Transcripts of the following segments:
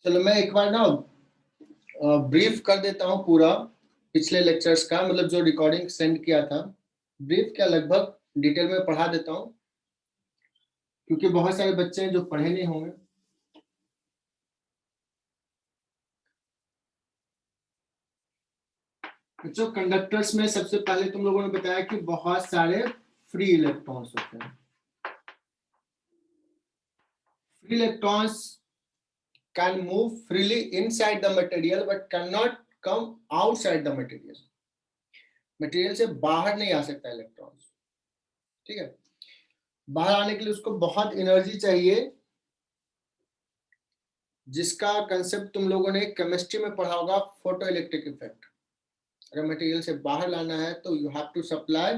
चलो मैं एक बार ना ब्रीफ कर देता हूँ पूरा पिछले लेक्चर्स का, मतलब जो रिकॉर्डिंग सेंड किया था, ब्रीफ क्या लगभग डिटेल में पढ़ा देता हूँ, क्योंकि बहुत सारे बच्चे हैं जो पढ़े नहीं होंगे। बच्चों, कंडक्टर्स में सबसे पहले तुम लोगों ने बताया कि बहुत सारे फ्री इलेक्ट्रॉन्स होते हैं। Free electrons can move freely inside the material but cannot come outside the material. Material से बाहर नहीं आ सकता इलेक्ट्रॉन्स, ठीक है। बाहर आने के लिए उसको बहुत एनर्जी चाहिए, जिसका कंसेप्ट तुम लोगों ने केमिस्ट्री में पढ़ा होगा, फोटो इलेक्ट्रिक इफेक्ट। अगर मटेरियल से बाहर लाना है तो यू हैव टू सप्लाई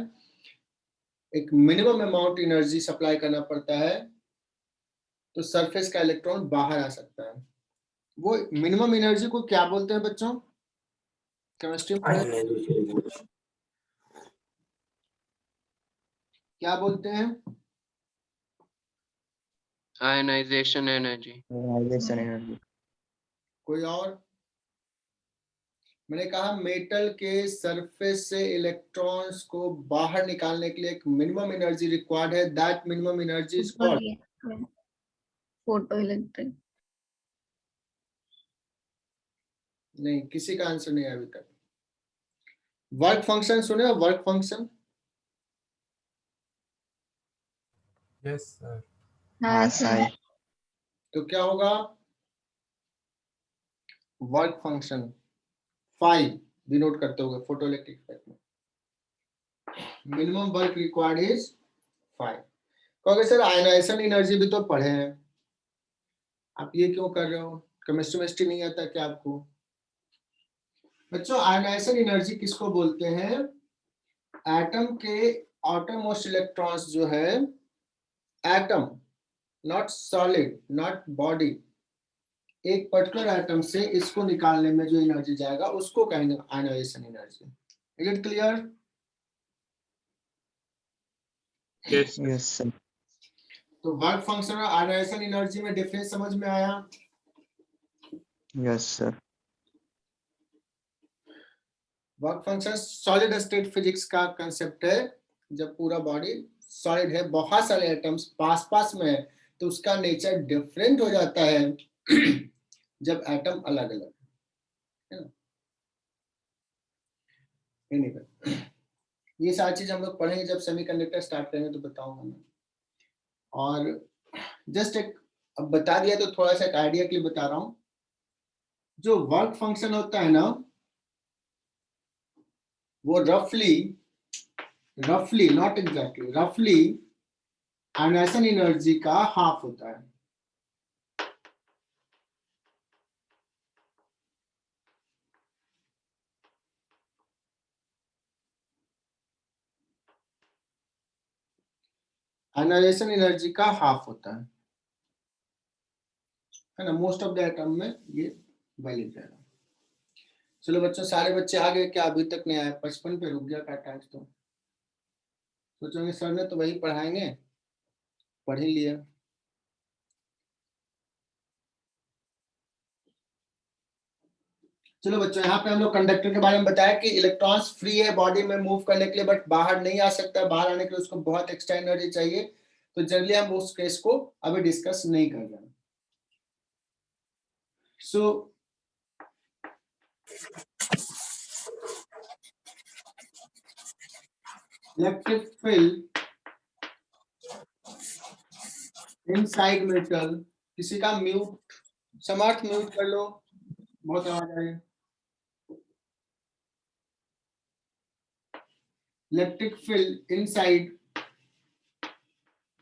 एक मिनिमम अमाउंट एनर्जी सप्लाई करना पड़ता है, तो सरफेस का इलेक्ट्रॉन बाहर आ सकता है। वो मिनिमम एनर्जी को क्या बोलते हैं बच्चों, केमिस्ट्री में क्या बोलते हैं? Ionisation energy. Ionisation energy. कोई और? मैंने कहा मेटल के सरफेस से इलेक्ट्रॉन्स को बाहर निकालने के लिए एक मिनिमम एनर्जी रिक्वायर्ड है, that minimum energy is called photo electric. नहीं, किसी का आंसर नहीं है अभी तक। वर्क फंक्शन सुने हो? Work function? Yes sir. हाँ सर। तो क्या होगा? वर्क फंक्शन 5 डिनोट करते हुए फोटो इलेक्ट्रिक इफेक्ट में मिनिमम वर्क रिक्वायर्ड इज 5। कहोगे सर आयनाइजेशन एनर्जी भी तो पढ़े हैं, आप ये क्यों कर रहे हो? केमिस्ट्री नहीं आता क्या आपको? बच्चों, आयनाइजेशन एनर्जी किसको बोलते हैं? एटम के आउटरमोस्ट इलेक्ट्रॉन्स जो है, atom not solid not body, एक पर्टिकुलर एटम से इसको निकालने में जो एनर्जी जाएगा उसको कहेंगे ionisation energy. Is it clear? Yes sir. तो वर्क फंक्शन और आयनाइजेशन एनर्जी में डिफरेंस समझ में आया? यस सर। Work function solid state physics का कंसेप्ट है, जब पूरा बॉडी सॉलिड है, बहुत सारे एटम्स पास पास में है, तो उसका नेचर डिफरेंट हो जाता है जब एटम अलग अलग है ना। anyway, ये सारी चीज हम लोग पढ़ेंगे जब सेमीकंडक्टर स्टार्ट करेंगे तो बताऊंगा मैं। और जस्ट एक अब बता दिया तो थोड़ा सा एक आइडिया के लिए बता रहा हूं। जो वर्क फंक्शन होता है ना, वो रफली नॉट एग्जैक्टली, रफली आयनाइजेशन एनर्जी का हाफ होता है। आयनाइजेशन एनर्जी का हाफ होता है ना, मोस्ट ऑफ द एटम में ये वैलिड रहेगा। चलो बच्चों, सारे बच्चे आ गए क्या? अभी तक नहीं आए? 55 पे रुक गया का टैक्स, तो सोचोगे सर ने तो वही पढ़ाएंगे, पढ़ ही लिया। चलो बच्चों, यहाँ पे हम लोग कंडक्टर के बारे में बताया कि इलेक्ट्रॉन्स फ्री है बॉडी में मूव करने के लिए, बट बाहर नहीं आ सकता। बाहर आने के लिए उसको बहुत एक्स्ट्रा एनर्जी चाहिए, तो जनरली हम उस केस को अभी डिस्कस नहीं कर रहे हैं। So electric field inside metal, किसी का म्यूट, समर्थ म्यूट कर लो, बहुत आवाज आ रही है। Electric field inside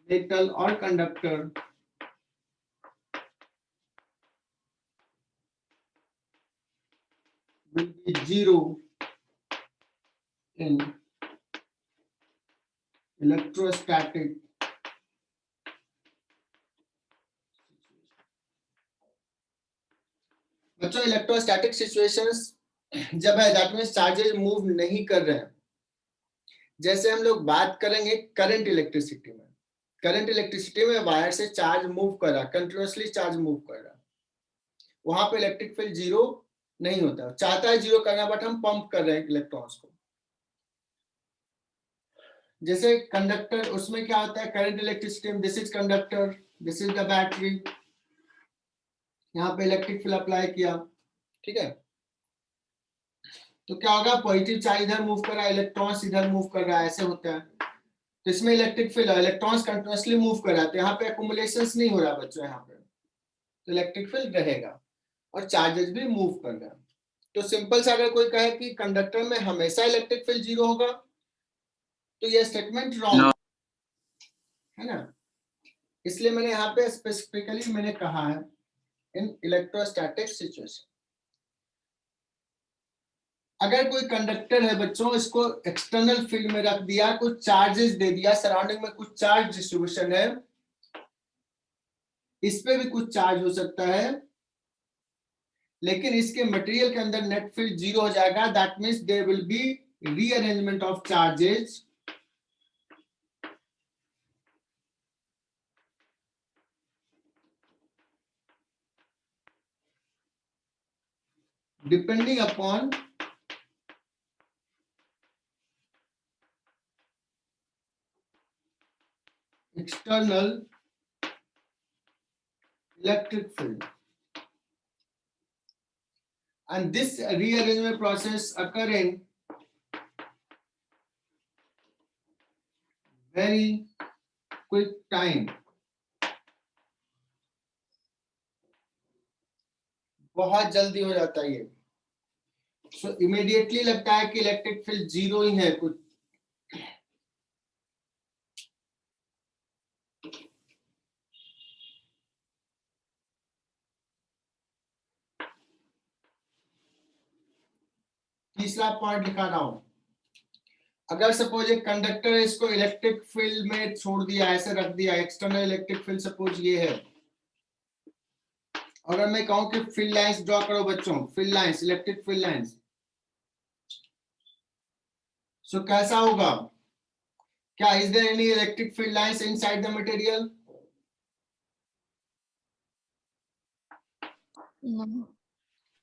metal or conductor will be zero in electrostatic बच्चों, इलेक्ट्रोस्टैटिक सिचुएशंस जब है, दैट मींस चार्जेस मूव नहीं कर रहे हैं। जैसे हम लोग बात करेंगे करंट इलेक्ट्रिसिटी में, करंट इलेक्ट्रिसिटी में वायर से चार्ज मूव कर रहा, कंटिन्यूअसली चार्ज मूव कर रहा, वहां पे इलेक्ट्रिक फील्ड जीरो नहीं होता, चाहता है जीरो करना बट हम पंप कर रहे हैं इलेक्ट्रॉन्स को। जैसे कंडक्टर, उसमें क्या होता है, current electricity, this is conductor, this is the battery, यहाँ पे इलेक्ट्रिक फील्ड अप्लाई किया, ठीक है। तो क्या होगा, पॉजिटिव चार्ज इधर मूव कर रहा है, इलेक्ट्रॉन्स इधर मूव कर रहा है, ऐसे होता है। तो इसमें electric field, electrons continuously move कर रहा है, तो यहाँ पे एक्युमुलेशंस नहीं हो रहा बच्चों, यहाँ पे तो इलेक्ट्रिक फील्ड रहेगा और चार्जेस भी मूव कर रहा है। तो सिंपल सा अगर कोई कहे कि कंडक्टर में हमेशा इलेक्ट्रिक फील्ड जीरो होगा, तो ये स्टेटमेंट रॉन्ग है ना। इसलिए मैंने यहाँ पे स्पेसिफिकली मैंने कहा है इन इलेक्ट्रोस्टैटिक सिचुएशन। अगर कोई कंडक्टर है बच्चों, इसको एक्सटर्नल फील्ड में रख दिया, कुछ चार्जेस दे दिया, सराउंडिंग में कुछ चार्ज डिस्ट्रीब्यूशन है, इस पे भी कुछ चार्ज हो सकता है, लेकिन इसके मटेरियल के अंदर नेट फील्ड जीरो हो जाएगा। That means there will be rearrangement of charges depending upon external electric field, and this rearrangement process occurring very quick time, बहुत जल्दी हो जाता है ये। सो इमीडिएटली लगता है कि इलेक्ट्रिक फील्ड जीरो ही है कुछ। तीसरा पॉइंट लिखा रहा हूं, अगर सपोज एक कंडक्टर है, इसको इलेक्ट्रिक फील्ड में छोड़ दिया, ऐसे रख दिया, एक्सटर्नल इलेक्ट्रिक फील्ड सपोज ये है, और मैं कहूं कि फील्ड लाइंस ड्रॉ करो बच्चों, field lines, electric field lines, so कैसा होगा, क्या is there any electric field lines inside the material? No.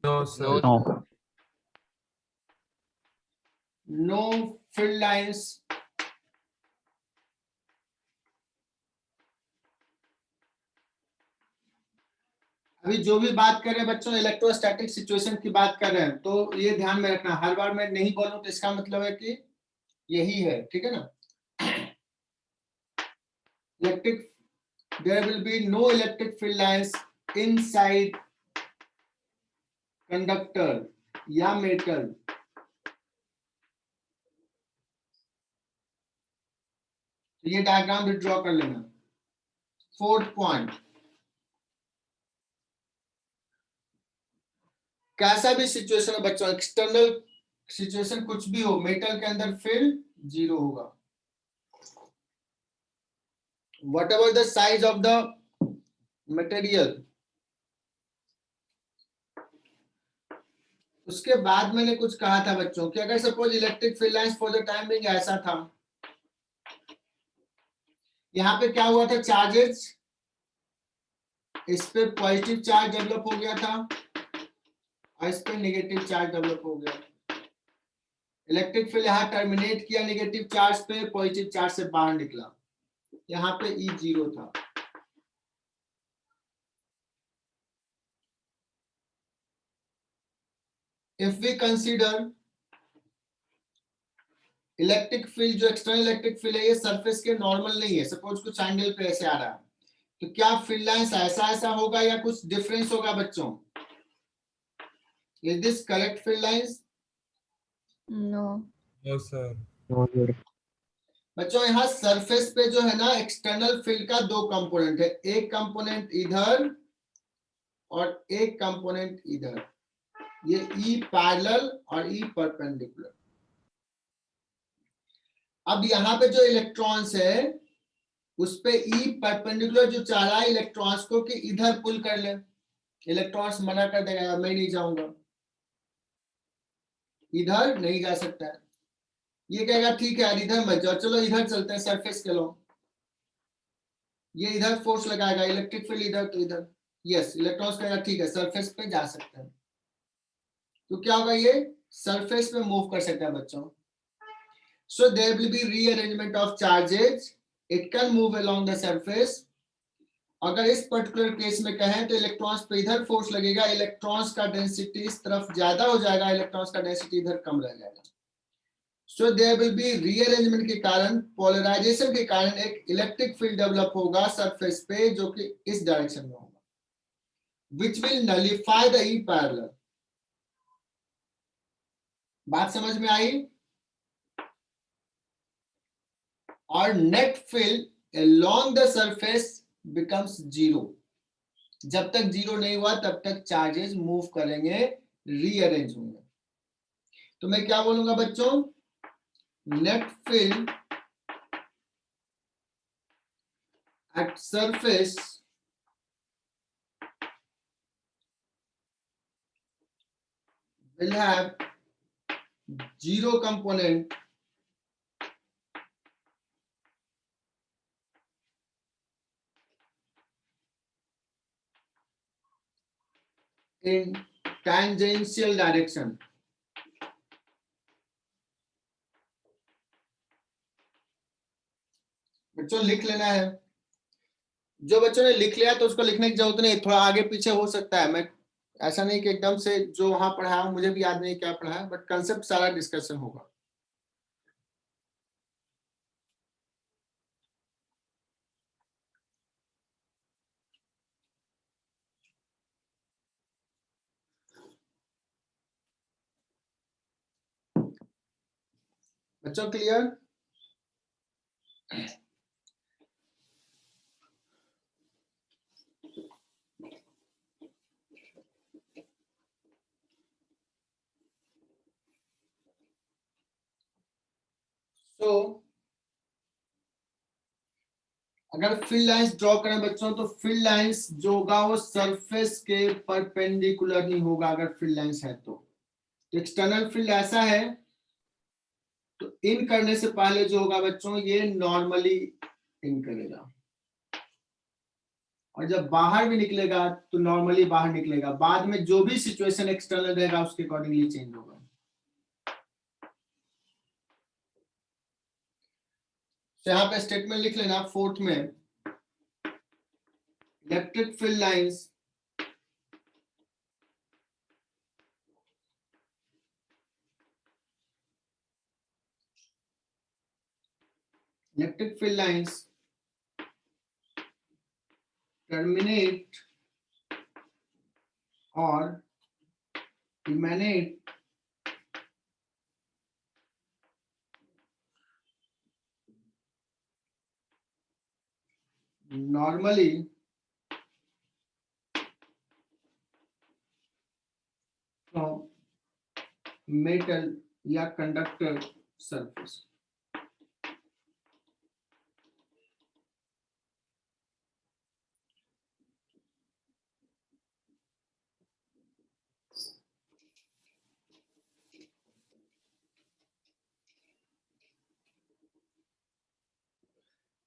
No, sir. No. No field lines अभी जो भी बात कर रहे हैं बच्चों, इलेक्ट्रोस्टैटिक सिचुएशन की बात कर रहे हैं, तो ये ध्यान में रखना, हर बार मैं नहीं बोलूं तो इसका मतलब है कि यही है, ठीक है ना। Electric, there will be no electric field lines inside conductor या मेटल। तो ये डायग्राम भी ड्रॉ कर लेना। फोर्थ पॉइंट, कैसा भी सिचुएशन हो बच्चों, एक्सटर्नल सिचुएशन कुछ भी हो, मेटल के अंदर फील्ड जीरो होगा, whatever the size of the material। उसके बाद मैंने कुछ कहा था बच्चों कि अगर suppose electric field lines for the time being ऐसा था, यहाँ पे क्या हुआ था, चार्जेस, इस पे पॉजिटिव चार्ज डेवलप हो गया था और इस पे नेगेटिव चार्ज डेवलप हो गया। इलेक्ट्रिक फील्ड यहाँ टर्मिनेट किया नेगेटिव चार्ज पे, पॉजिटिव चार्ज से बाहर निकला, यहाँ पे ई जीरो था। If we consider electric field, जो एक्सटर्नल इलेक्ट्रिक फील्ड है, ये सरफेस के नॉर्मल नहीं है, सपोज कुछ एंगल पे ऐसे आ रहा है, तो क्या फील्ड लाइंस ऐसा ऐसा होगा या कुछ डिफरेंस होगा बच्चों? Is this correct field lines? No. No, sir. No, sir. बच्चों यहाँ सरफेस पे जो है ना, एक्सटर्नल फील्ड का दो कंपोनेंट है, एक कंपोनेंट इधर और एक कंपोनेंट इधर, ये ई पैरेलल और ई परपेंडिकुलर। अब यहाँ पे जो इलेक्ट्रॉन्स है, उस पे ई परपेंडिकुलर जो चाह रहा है इलेक्ट्रॉन्स को कि इधर पुल कर ले, इलेक्ट्रॉन्स मना कर देगा, मैं नहीं जाऊंगा, इधर नहीं जा सकता है। ये कहेगा ठीक है यार इधर मत जाओ, चलो इधर चलते हैं, सरफेस के लो, ये इधर फोर्स लगाएगा, इलेक्ट्रिक फील्ड इधर तो इधर, यस इलेक्ट्रॉन्स का ठीक है, सरफेस पे जा सकते हैं। तो क्या होगा, ये सरफेस पे मूव कर सकता है बच्चों। So there will be rearrangement of charges, it can move along the surface. अगर इस पर्टिकुलर केस में कहें तो इलेक्ट्रॉन्स पे इधर फोर्स लगेगा, इलेक्ट्रॉन्स का डेंसिटी इस तरफ ज्यादा हो जाएगा, इलेक्ट्रॉन्स का डेंसिटी इधर कम रह जाएगा। So there will be rearrangement के कारण, पोलराइजेशन के कारण एक इलेक्ट्रिक फील्ड डेवलप होगा सरफेस पे जो कि इस डायरेक्शन में होगा, which will nullify the E parallel. बात समझ में आई? और net field along the surface becomes zero। जब तक जीरो नहीं हुआ तब तक चार्जेस मूव करेंगे, रीअरेंज होंगे। तो मैं क्या बोलूंगा बच्चों, net field at surface will have zero component in tangential direction। बच्चों लिख लेना है, जो बच्चों ने लिख लिया तो उसको लिखने की जरूरत नहीं, थोड़ा आगे पीछे हो सकता है। मैं ऐसा नहीं कि एकदम से जो वहां पढ़ाया हूं, मुझे भी याद नहीं क्या पढ़ाया, बट कंसेप्ट सारा डिस्कशन होगा। बच्चों क्लियर? तो अगर फील्ड लाइंस ड्रॉ करें बच्चों, तो फील्ड लाइंस जो होगा वो सरफेस के परपेंडिकुलर नहीं होगा। अगर फील्ड लाइंस है तो एक्सटर्नल फील्ड ऐसा है, तो इन करने से पहले जो होगा बच्चों, ये नॉर्मली इन करेगा, और जब बाहर भी निकलेगा तो नॉर्मली बाहर निकलेगा। बाद में जो भी सिचुएशन एक्सटर्नल रहेगा उसके अकॉर्डिंगली चेंज होगा। तो यहाँ पे स्टेटमेंट लिख लेना फोर्थ में, electric field lines terminate or emanate normally from metal या कंडक्टर सरफेस।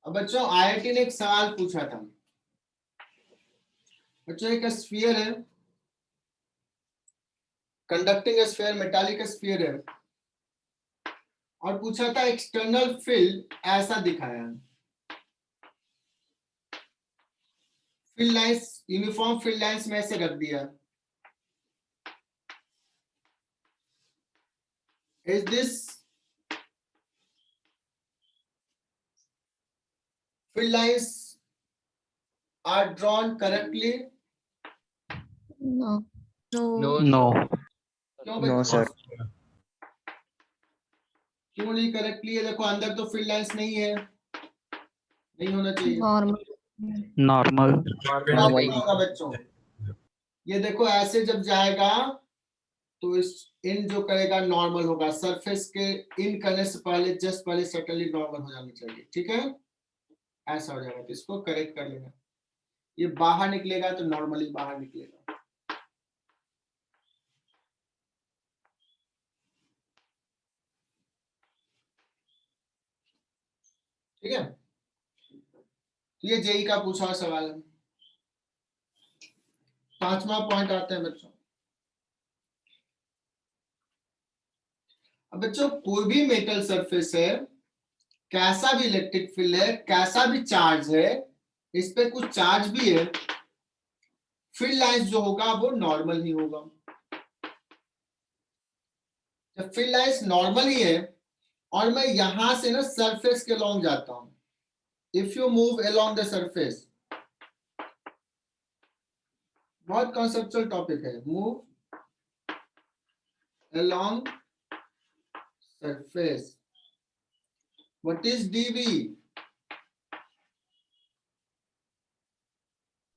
अब बच्चों आईआईटी ने एक सवाल पूछा था बच्चों, एक स्फीयर है, कंडक्टिंग स्फीयर, मेटालिक स्फीयर है, और पूछा था एक्सटर्नल फील्ड ऐसा दिखाया, field lines uniform field lines में ऐसे रख दिया। Is this field lines are drawn correctly? No. No, No. क्यों No, बच्चों? sir. क्यों नहीं करेक्टली है? देखो अंदर तो फील्ड लाइंस नहीं है, नहीं होना चाहिए। Normal. Normal. क्या होगा बच्चों, ये देखो ऐसे जब जाएगा तो इस इन जो करेगा नॉर्मल होगा, सरफेस के इन करने से पहले जस्ट पहले सटनली नॉर्मल हो जानी चाहिए, ठीक है? ऐसा हो जाएगा, तो इसको करेक्ट कर लेना। ये बाहर निकलेगा तो नॉर्मली बाहर निकलेगा। ठीक है, ये जेई का पूछा हुआ सवाल है। पांचवा पॉइंट आता है बच्चों। अब बच्चों कोई भी मेटल सरफेस है, कैसा भी इलेक्ट्रिक फील्ड है, कैसा भी चार्ज है, इस पे कुछ चार्ज भी है, फील्ड लाइंस जो होगा वो नॉर्मल ही होगा। जब फील्ड लाइंस नॉर्मल ही है और मैं यहां से ना सरफेस के अलोंग जाता हूं, if you move along the surface, बहुत कॉन्सेप्चुअल टॉपिक है, move along surface, what is DV?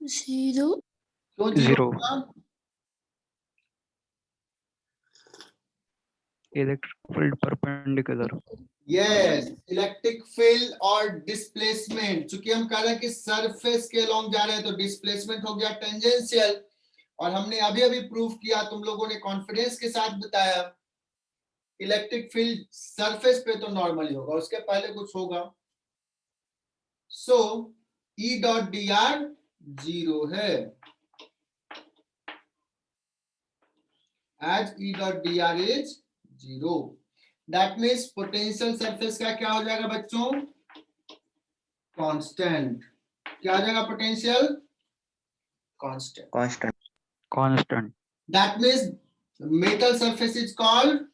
0. क्यों जीरो? Electric field perpendicular. यस, इलेक्ट्रिक फील्ड और डिस्प्लेसमेंट, चूंकि हम कह रहे हैं कि सरफेस के अलोंग जा रहे हैं तो डिस्प्लेसमेंट हो गया टेंजेंशियल, और हमने अभी अभी प्रूव किया, तुम लोगों ने कॉन्फिडेंस के साथ बताया, इलेक्ट्रिक फील्ड सरफेस पे तो नॉर्मली होगा, उसके पहले कुछ होगा। So E dot D R 0 है, as E dot D R is 0। That means potential surface का क्या हो जाएगा बच्चों? कांस्टेंट। क्या हो जाएगा पोटेंशियल? Constant. Constant. That means metal surface is called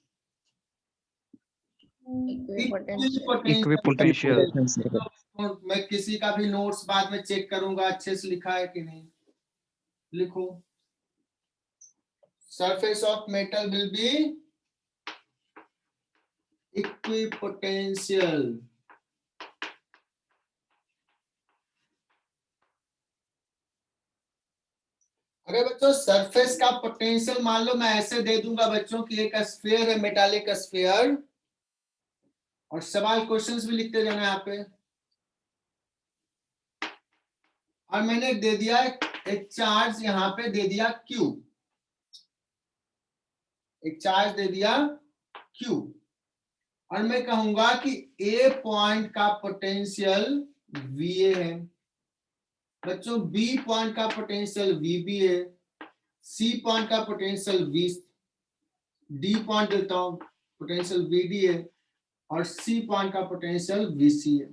Equipotential. मैं किसी का भी नोट्स बाद में चेक करूंगा अच्छे से लिखा है कि नहीं, लिखो। Surface of metal will be equipotential. अगर बच्चों सरफेस का पोटेंशियल मान लो मैं ऐसे दे दूंगा बच्चों कि एक स्फीयर है, मेटालिक स्फीयर, और सवाल क्वेश्चंस भी लिखते जाना यहाँ पे, और मैंने दे दिया एक चार्ज यहाँ पे दे दिया Q, एक चार्ज दे दिया Q, और मैं कहूंगा कि A पॉइंट का पोटेंशियल VA है, बच्चों B पॉइंट का पोटेंशियल VB है, C पॉइंट का पोटेंशियल D पॉइंट देता हूं पोटेंशियल VD है, और C पॉइंट का पोटेंशियल VC है।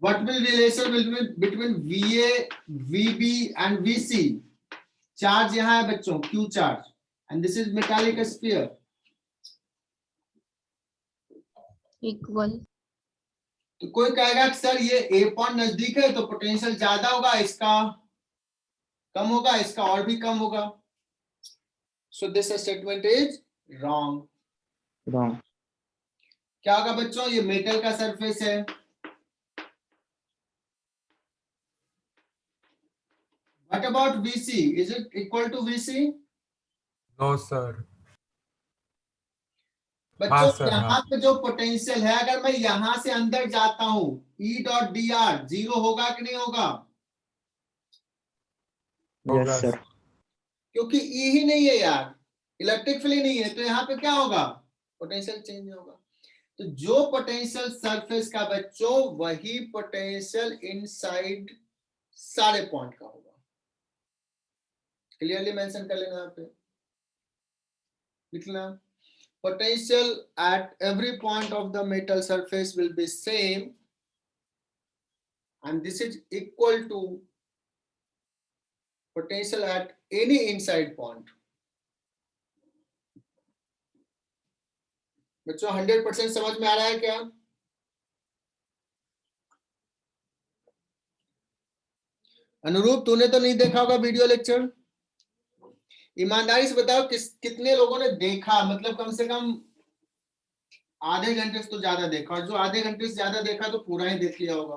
What will relation between VA, VB and VC? Charge यहां है बच्चों, Q charge, and this is metallic sphere. Equal. तो कोई कहेगा कि सर ये A पॉइंट नजदीक है तो पोटेंशियल ज्यादा होगा, इसका कम होगा, इसका और भी कम होगा। So this statement is wrong. Wrong. क्या होगा बच्चों? ये मेटल का सरफेस है, what about VC? Is it equal to VC? No, sir. बच्चों हाँ, सर, यहाँ हाँ। पे जो पोटेंशियल है, अगर मैं यहां से अंदर जाता हूं, E डॉट डी आर 0 होगा कि नहीं होगा? होगा, Yes, sir. क्योंकि E ही नहीं है यार, इलेक्ट्रिक फील्ड ही नहीं है, तो यहाँ पे क्या होगा? पोटेंशियल चेंज होगा। तो जो पोटेंशियल सरफेस का बच्चों, वही पोटेंशियल इनसाइड सारे पॉइंट का होगा। क्लियरली मेंशन कर लेना, यहाँ पे लिखना, potential at every point of the metal surface will be same, and this is equal to potential at any inside point. बच्चों 100% समझ में आ रहा है क्या? अनुरूप, तूने तो नहीं देखा होगा वीडियो लेक्चर? ईमानदारी से बताओ कितने लोगों ने देखा, मतलब कम से कम आधे घंटे से तो ज्यादा देखा, और जो आधे घंटे से ज्यादा देखा तो पूरा ही देख लिया होगा।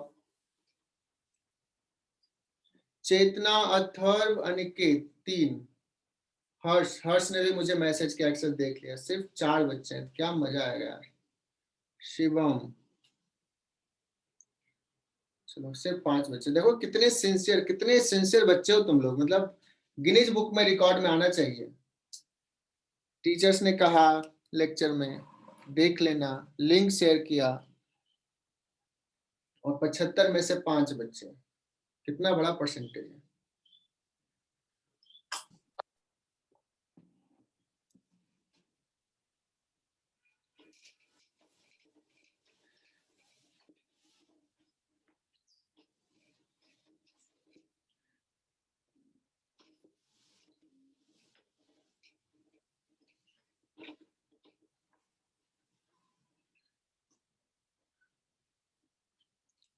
चेतना, अथर्व, अनिकेत 3, हर्ष ने भी मुझे मैसेज किया, अक्सर देख लिया। सिर्फ 4 बच्चे हैं, क्या मजा आएगा यार। शिवम, चलो सिर्फ 5 बच्चे। देखो कितने सिंसियर बच्चे हो तुम लोग, मतलब गिनीज बुक में रिकॉर्ड में आना चाहिए। टीचर्स ने कहा लेक्चर में, देख लेना, लिंक शेयर किया, और 75 में से 5 बच्चे, कितना बड़ा परसेंटेज है।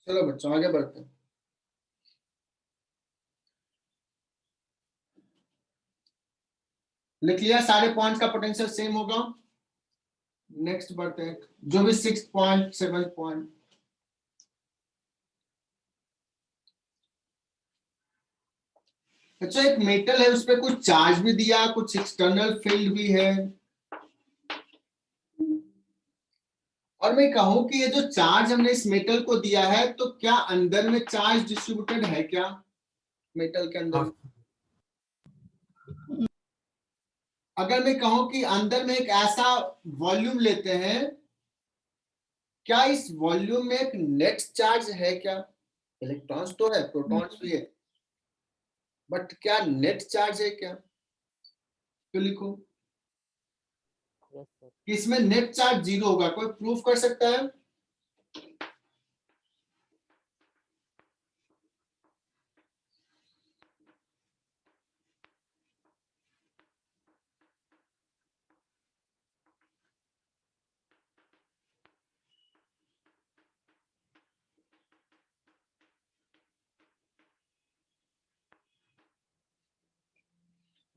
चलो बच्चों आगे बढ़ते हैं। लिख लिया, सारे पॉइंट्स का पोटेंशियल सेम होगा। नेक्स्ट बढ़ते हैं, जो भी 6 पॉइंट 7 पॉइंट। अच्छा, एक मेटल है, उस पर कुछ चार्ज भी दिया, कुछ एक्सटर्नल फील्ड भी है, और मैं कहूं कि ये जो चार्ज हमने इस मेटल को दिया है, तो क्या अंदर में चार्ज डिस्ट्रीब्यूटेड है क्या मेटल के अंदर? No, अगर मैं कहूं कि अंदर में एक ऐसा वॉल्यूम लेते हैं, क्या इस वॉल्यूम में एक नेट चार्ज है क्या? इलेक्ट्रॉन्स तो है, प्रोटॉन्स भी है, बट क्या नेट चार्ज है क्या? तो लिखो कि इसमें नेट चार्ज 0 होगा। कोई प्रूफ कर सकता है?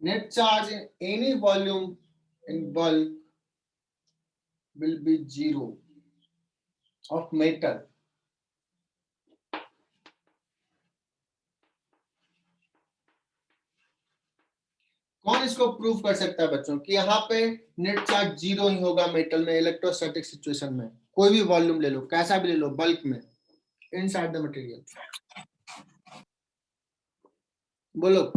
Net charge in any volume in bulk will be 0 of metal. कौन इसको प्रूव कर सकता है बच्चों कि यहाँ पे नेट चार्ज 0 ही होगा मेटल में, इलेक्ट्रोस्टैटिक सिचुएशन में? कोई भी वॉल्यूम ले लो, कैसा भी ले लो, बल्क में, इनसाइड द मटेरियल। बोलो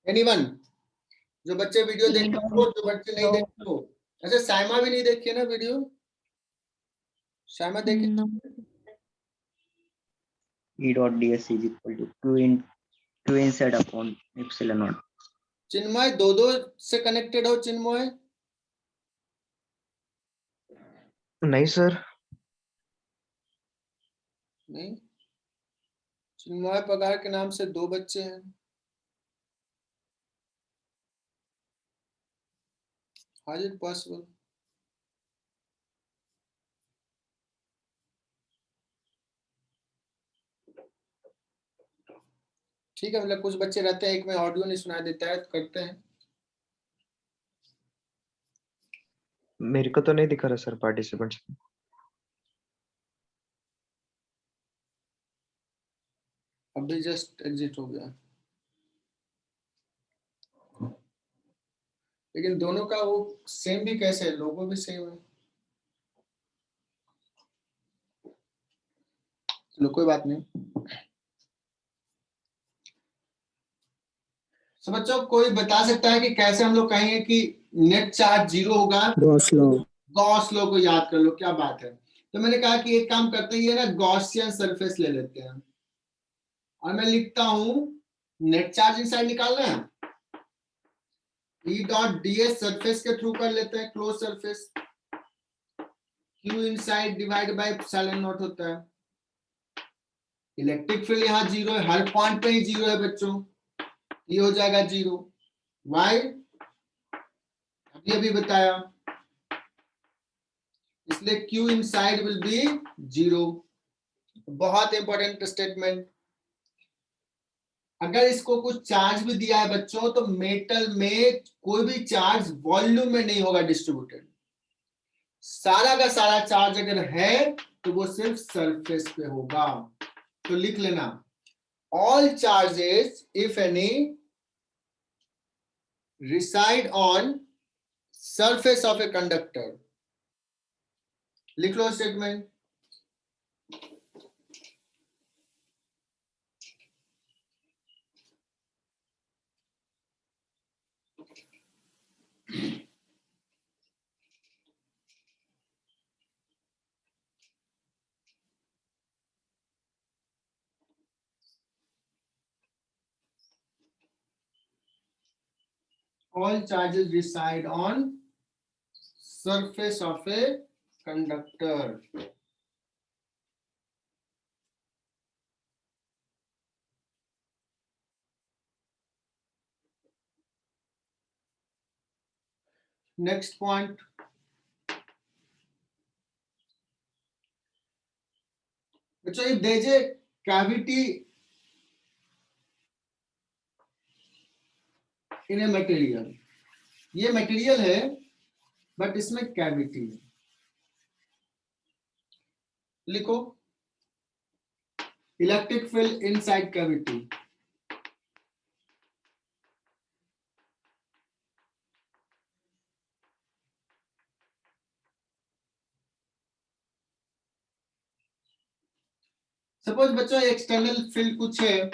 एनीवन? जो बच्चे वीडियो देख रहे हो, जो बच्चे नहीं देख रहे हो। अच्छा, साइमा भी नहीं देखी है ना वीडियो? साइमा देखी? No. E dot ds is equal to q inside upon epsilon naught. चिन्मय, दो से कनेक्टेड हो चिन्मय? नहीं सर। नहीं, चिन्मय पगार के नाम से 2 बच्चे हैं। How is it possible? ठीक है, मतलब कुछ बच्चे रहते हैं, एक में ऑडियो नहीं सुनाई देता है, तो करते हैं। मेरे को तो नहीं दिखा रहा सर पार्टिसिपेंट्स। अभी जस्ट एग्जिट हो गया, लेकिन दोनों का वो सेम भी कैसे है? लोगो भी सेम है। चलो कोई बात नहीं। तो बच्चों, कोई बता सकता है कि कैसे हम लोग कहेंगे कि नेट चार्ज 0 होगा? Gauss law. गॉस लॉ को याद कर लो, क्या बात है। तो मैंने कहा कि एक काम करते हैं, ना गॉसियन सरफेस ले लेते हैं, और मैं लिखता हूं नेट चार्ज इनसाइड निकालना है, E डॉट ds सरफेस के थ्रू कर लेते हैं, close surface, Q inside divide by epsilon not होता है। इलेक्ट्रिक फील्ड यहाँ 0 है, हर पॉइंट पे ही 0 है बच्चों, ये हो जाएगा 0। वाई? अभी बताया, इसलिए Q इनसाइड विल बी 0। बहुत इंपॉर्टेंट स्टेटमेंट। अगर इसको कुछ चार्ज भी दिया है बच्चों, तो मेटल में कोई भी चार्ज वॉल्यूम में नहीं होगा डिस्ट्रीब्यूटेड। सारा का सारा चार्ज अगर है तो वो सिर्फ सरफेस पे होगा। तो लिख लेना, all charges if any reside on surface of a conductor। लिख लो statement. all charges reside on surface of a conductor. Next point. So if there is a cavity in a material, ये material है but इसमें cavity है, लिखो electric field inside cavity. Suppose बच्चों external field कुछ है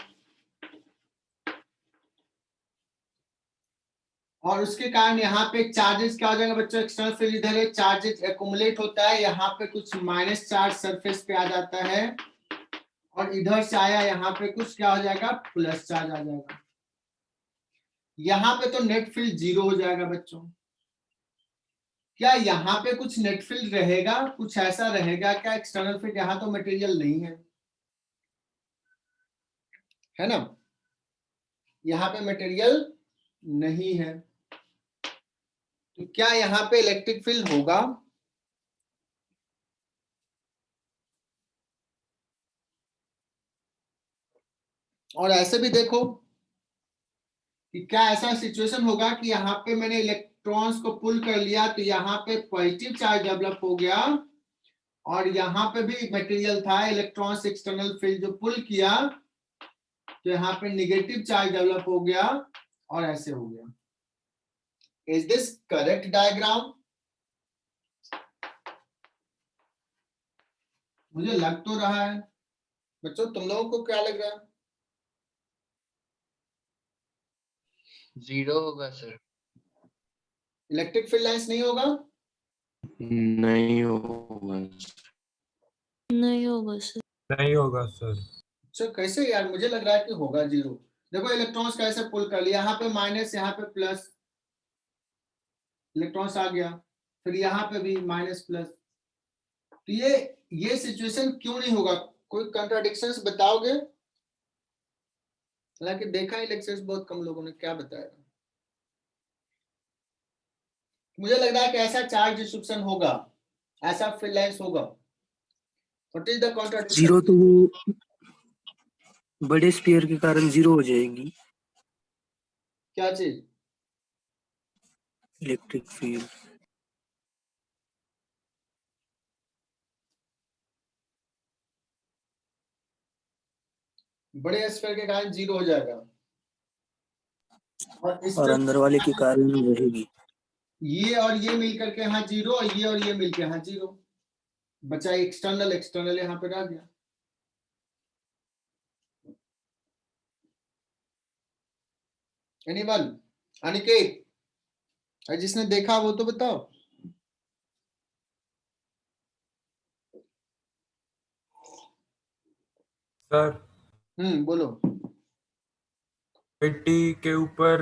और उसके कारण यहाँ पे चार्जेस क्या हो जाएगा बच्चों, एक्सटर्नल फील्ड इधर है, चार्जेस एक्युमुलेट होता है, यहाँ पे कुछ माइनस चार्ज सरफेस पे आ जाता है और इधर से आया यहाँ पे कुछ क्या हो जाएगा, प्लस चार्ज आ जाएगा. यहाँ पे तो नेट फील्ड 0 हो जाएगा बच्चों. क्या यहाँ पे कुछ नेट फील्ड रहेगा, कुछ ऐसा रहेगा क्या एक्सटर्नल फील्ड, यहाँ तो मटेरियल नहीं है ना, यहाँ पे मटेरियल नहीं है, तो क्या यहाँ पे इलेक्ट्रिक फील्ड होगा? और ऐसे भी देखो कि क्या ऐसा सिचुएशन होगा कि यहाँ पे मैंने इलेक्ट्रॉन्स को पुल कर लिया तो यहाँ पे पॉजिटिव चार्ज डेवलप हो गया और यहाँ पे भी मटेरियल था, इलेक्ट्रॉन्स एक्सटर्नल फील्ड जो पुल किया तो यहाँ पे नेगेटिव चार्ज डेवलप हो गया और ऐसे हो गया. Is this correct diagram? मुझे लग तो रहा है बच्चों, तुम लोगों को क्या लग रहा है? 0 होगा सर. इलेक्ट्रिक फील्ड लाइंस नहीं होगा? नहीं होगा. नहीं होगा सर. नहीं होगा सर. अच्छा कैसे यार, मुझे लग रहा है कि होगा 0. देखो इलेक्ट्रॉन्स कैसे पुल कर लिया, यहाँ पे माइनस यहाँ पे प्लस, इलेक्ट्रॉन्स आ गया, फिर यहाँ पे भी माइनस प्लस, तो ये सिचुएशन क्यों नहीं होगा? कोई कंट्राडिक्शंस बताओगे? हालांकि देखा है लेक्चर्स बहुत कम लोगों ने, क्या बताया? मुझे लग रहा है कि ऐसा चार्ज डिस्ट्रीब्यूशन होगा, ऐसा फील्ड लाइंस होगा. What is the contradiction? 0 तो वो बड़े स्फीयर के कारण 0 हो जाएगी क्या चीज? Electric field. बड़े स्फीयर के कारण 0 हो जाएगा और अंदर वाले के कारण रहेगी. ये और ये मिलकर के यहाँ 0 और ये मिलकर यहाँ 0, बचा एक्सटर्नल यहाँ पे रह गया. एनीवन? अनिकेत, जिसने देखा वो तो बताओ. सर बोलो. कैविटी के ऊपर,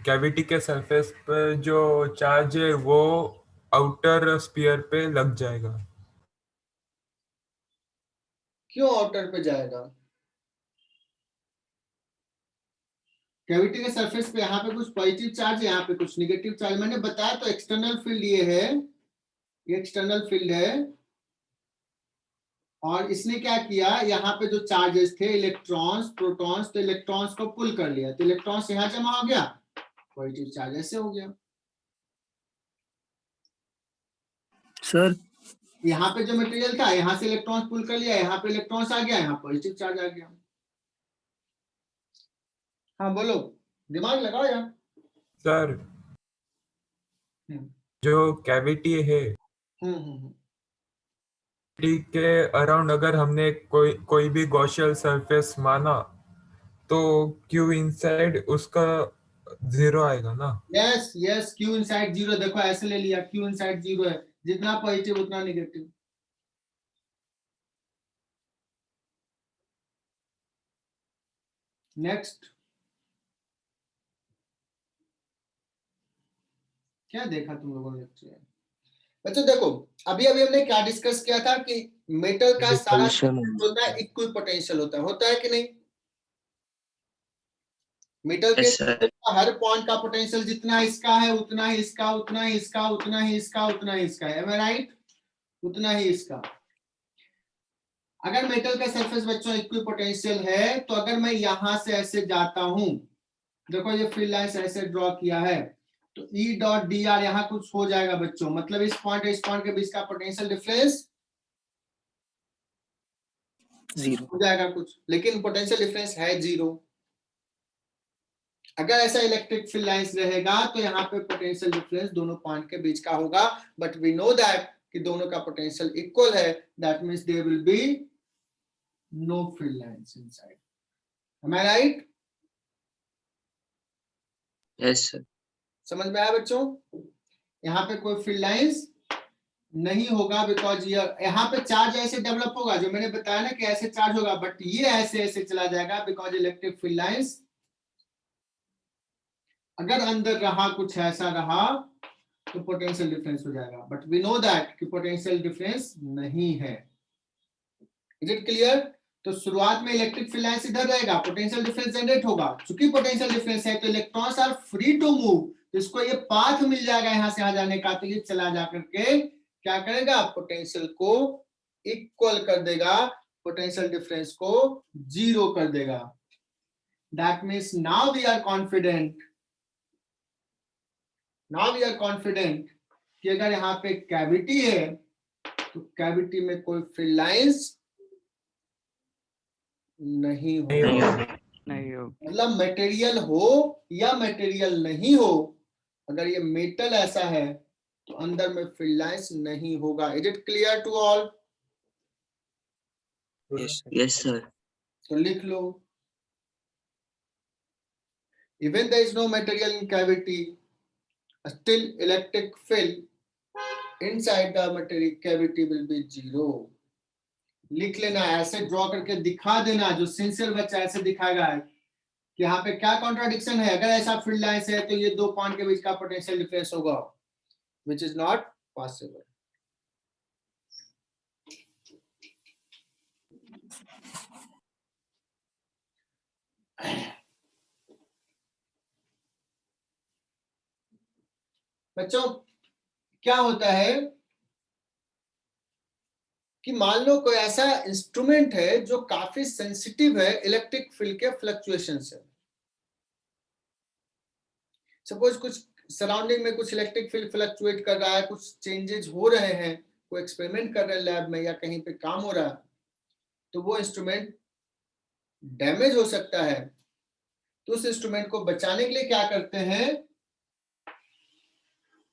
कैविटी के सरफेस पर जो चार्ज है वो आउटर स्फीयर पे लग जाएगा. क्यों आउटर पे जाएगा? कैविटी के सरफेस पे यहाँ पे कुछ पॉजिटिव चार्ज है, यहाँ पे कुछ नेगेटिव चार्ज, मैंने बताया तो एक्सटर्नल फील्ड ये है, ये एक्सटर्नल फील्ड है और इसने क्या किया, यहाँ पे जो चार्जेस थे इलेक्ट्रॉन्स प्रोटॉन्स, तो इलेक्ट्रॉन्स को पुल कर लिया, तो इलेक्ट्रॉन्स यहाँ जमा हो गया, पॉजिटिव चार्ज ऐसे हो गया. सर यहाँ पे जो मटेरियल था यहाँ से इलेक्ट्रॉन्स पुल कर लिया, यहाँ पे इलेक्ट्रॉन्स आ गया, यहाँ पॉजिटिव चार्ज आ गया. हाँ बोलो, दिमाग लगाओ यार. सर हम्म जो कैविटी है, हम्म कैविटी के अराउंड अगर हमने कोई भी गॉसियन सरफेस माना तो क्यू इनसाइड उसका 0 आएगा ना. यस क्यू इनसाइड 0, देखो ऐसे ले लिया, क्यू इनसाइड 0 है, जितना पॉजिटिव उतना नेगेटिव. नेक्स्ट, क्या देखा तुम लोगों ने लेक्चर में? बच्चों देखो, अभी अभी हमने क्या डिस्कस किया था कि मेटल का सारा Repulsion होता है इक्वल पोटेंशियल होता है कि नहीं? मेटल के Yes, sir. हर पॉइंट का पोटेंशियल जितना इसका है उतना ही इसका, उतना ही इसका, उतना ही इसका, उतना ही इसका है, राइट? उतना ही इसका। अगर मेटल का सरफेस बच्चों इक्वल पोटेंशियल है तो अगर मैं यहां से ऐसे जाता हूं, देखो ये फील्ड लाइंस ऐसे ड्रॉ किया है, तो E डॉट डी आर यहाँ कुछ हो जाएगा बच्चों, मतलब इस पॉइंट और इस पॉइंट के बीच का पोटेंशियल डिफरेंस 0 हो जाएगा कुछ, लेकिन पोटेंशियल डिफरेंस है 0। अगर ऐसा इलेक्ट्रिक फील्ड लाइंस रहेगा तो यहाँ पे पोटेंशियल डिफरेंस दोनों पॉइंट के बीच का होगा, बट वी नो दैट कि दोनों का पोटेंशियल इक्वल है, that means there will be no field lines inside. Am I right? Yes, sir. समझ में आया बच्चों? यहाँ पे कोई फील्ड लाइंस नहीं होगा, बिकॉज ये यहाँ पे चार्ज ऐसे डेवलप होगा, जो मैंने बताया ना कि ऐसे चार्ज होगा, बट ये ऐसे ऐसे चला जाएगा, बिकॉज इलेक्ट्रिक फील्ड लाइंस अगर अंदर रहा कुछ ऐसा रहा तो पोटेंशियल डिफरेंस हो जाएगा, बट वी नो दैट कि पोटेंशियल डिफरेंस नहीं है। Is it clear? तो शुरुआत में इलेक्ट्रिक फील्ड लाइंस इधर रहेगा, पोटेंशियल डिफरेंस जनरेट होगा, चूंकि पोटेंशियल डिफरेंस है तो electrons are free to move, तो इसको ये पाथ मिल जाएगा यहाँ से यहाँ जाने का, तो ये चला जा करके क्या करेगा, पोटेंशियल को इक्वल कर देगा, पोटेंशियल डिफरेंस को 0 कर देगा। That means now we are confident कि अगर यहाँ पे कैविटी है तो कैविटी में कोई फील्ड लाइंस नहीं होगा। नहीं हो। मतलब मटेरियल हो या मटेरियल नहीं हो, अगर ये मेटल ऐसा है तो अंदर में फील्ड लाइंस नहीं होगा। Is it clear to all? Yes, sir. तो लिख लो, even there is no material in cavity, still electric field inside the material cavity will be 0। लिख लेना, ऐसे ड्रॉ करके दिखा देना, जो सिंसियर बच्चा ऐसे दिखाएगा कि यहाँ पे क्या कॉन्ट्राडिक्शन है, अगर ऐसा फील्ड लाइंस है तो ये दो पॉइंट के बीच का पोटेंशियल डिफरेंस होगा, which is not possible। बच्चों क्या होता है कि मान लो कोई ऐसा इंस्ट्रूमेंट है जो काफी सेंसिटिव है इलेक्ट्रिक फील्ड के फ्लक्चुएशन से। सपोज कुछ सराउंडिंग में कुछ इलेक्ट्रिक फील्ड फ्लक्चुएट कर रहा है, कुछ चेंजेस हो रहे हैं, कोई एक्सपेरिमेंट कर रहे हैं लैब में या कहीं पे काम हो रहा है, तो वो इंस्ट्रूमेंट डैमेज हो सकता है। तो उस इंस्ट्रूमेंट को बचाने के लिए क्या करते हैं,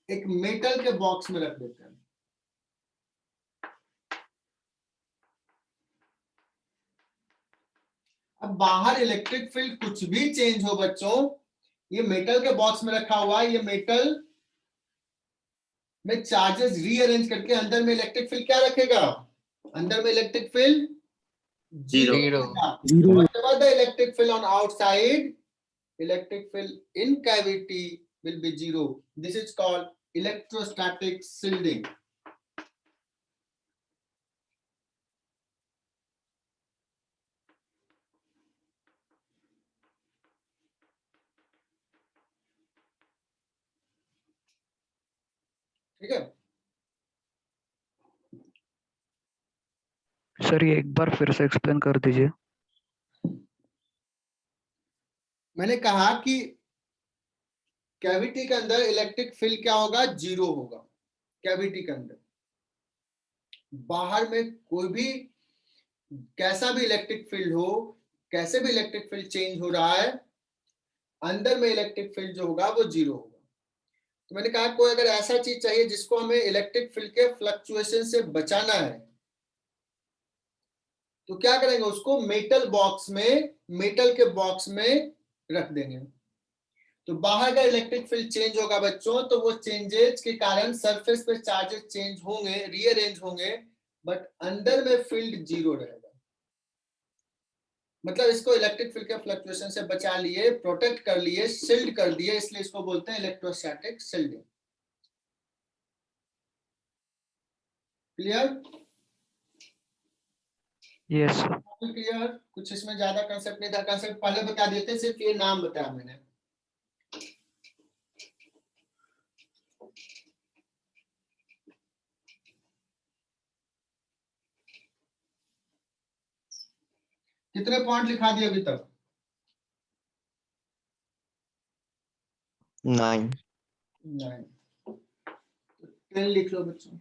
एक मेटल के बॉक्स में रख देते हैं। अब बाहर इलेक्ट्रिक फील्ड कुछ भी चेंज हो बच्चों, ये मेटल के बॉक्स में रखा हुआ है, ये मेटल में चार्जेस रीअरेंज करके अंदर में इलेक्ट्रिक फील्ड क्या रखेगा, अंदर में electric field 0। Whatever the electric field on outside, electric field in cavity will be 0. This is called electrostatic shielding। ठीक है, सर ये एक बार फिर से एक्सप्लेन कर दीजिए। मैंने कहा कि कैविटी के अंदर इलेक्ट्रिक फील्ड क्या होगा, 0 होगा कैविटी के अंदर। बाहर में कोई भी कैसा भी इलेक्ट्रिक फील्ड हो, कैसे भी इलेक्ट्रिक फील्ड चेंज हो रहा है, अंदर में इलेक्ट्रिक फील्ड जो होगा वो 0 होगा। तो मैंने कहा कोई अगर ऐसा चीज चाहिए जिसको हमें इलेक्ट्रिक फील्ड के फ्लक्चुएशन से बचाना है, तो क्या करेंगे, उसको मेटल के बॉक्स में रख देंगे। तो बाहर का इलेक्ट्रिक फील्ड चेंज होगा बच्चों, तो वो चेंजेस के कारण सरफेस पे चार्जेस चेंज होंगे, रीअरेंज होंगे, बट अंदर में फील्ड 0 रहेगा। मतलब इसको इलेक्ट्रिक फील्ड के फ्लक्चुएशन से बचा लिए, प्रोटेक्ट कर लिए, शील्ड कर दिए, इसलिए इसको बोलते हैं electrostatic shielding. Clear? Yes sir. Clear? कुछ इसमें ज्यादा कंसेप्ट नहीं था, कंसेप्ट पहले बता देते, सिर्फ ये नाम बताया मैंने। कितने पॉइंट लिखा दिए अभी तक? 9. 9। 10 लिख लो बच्चों।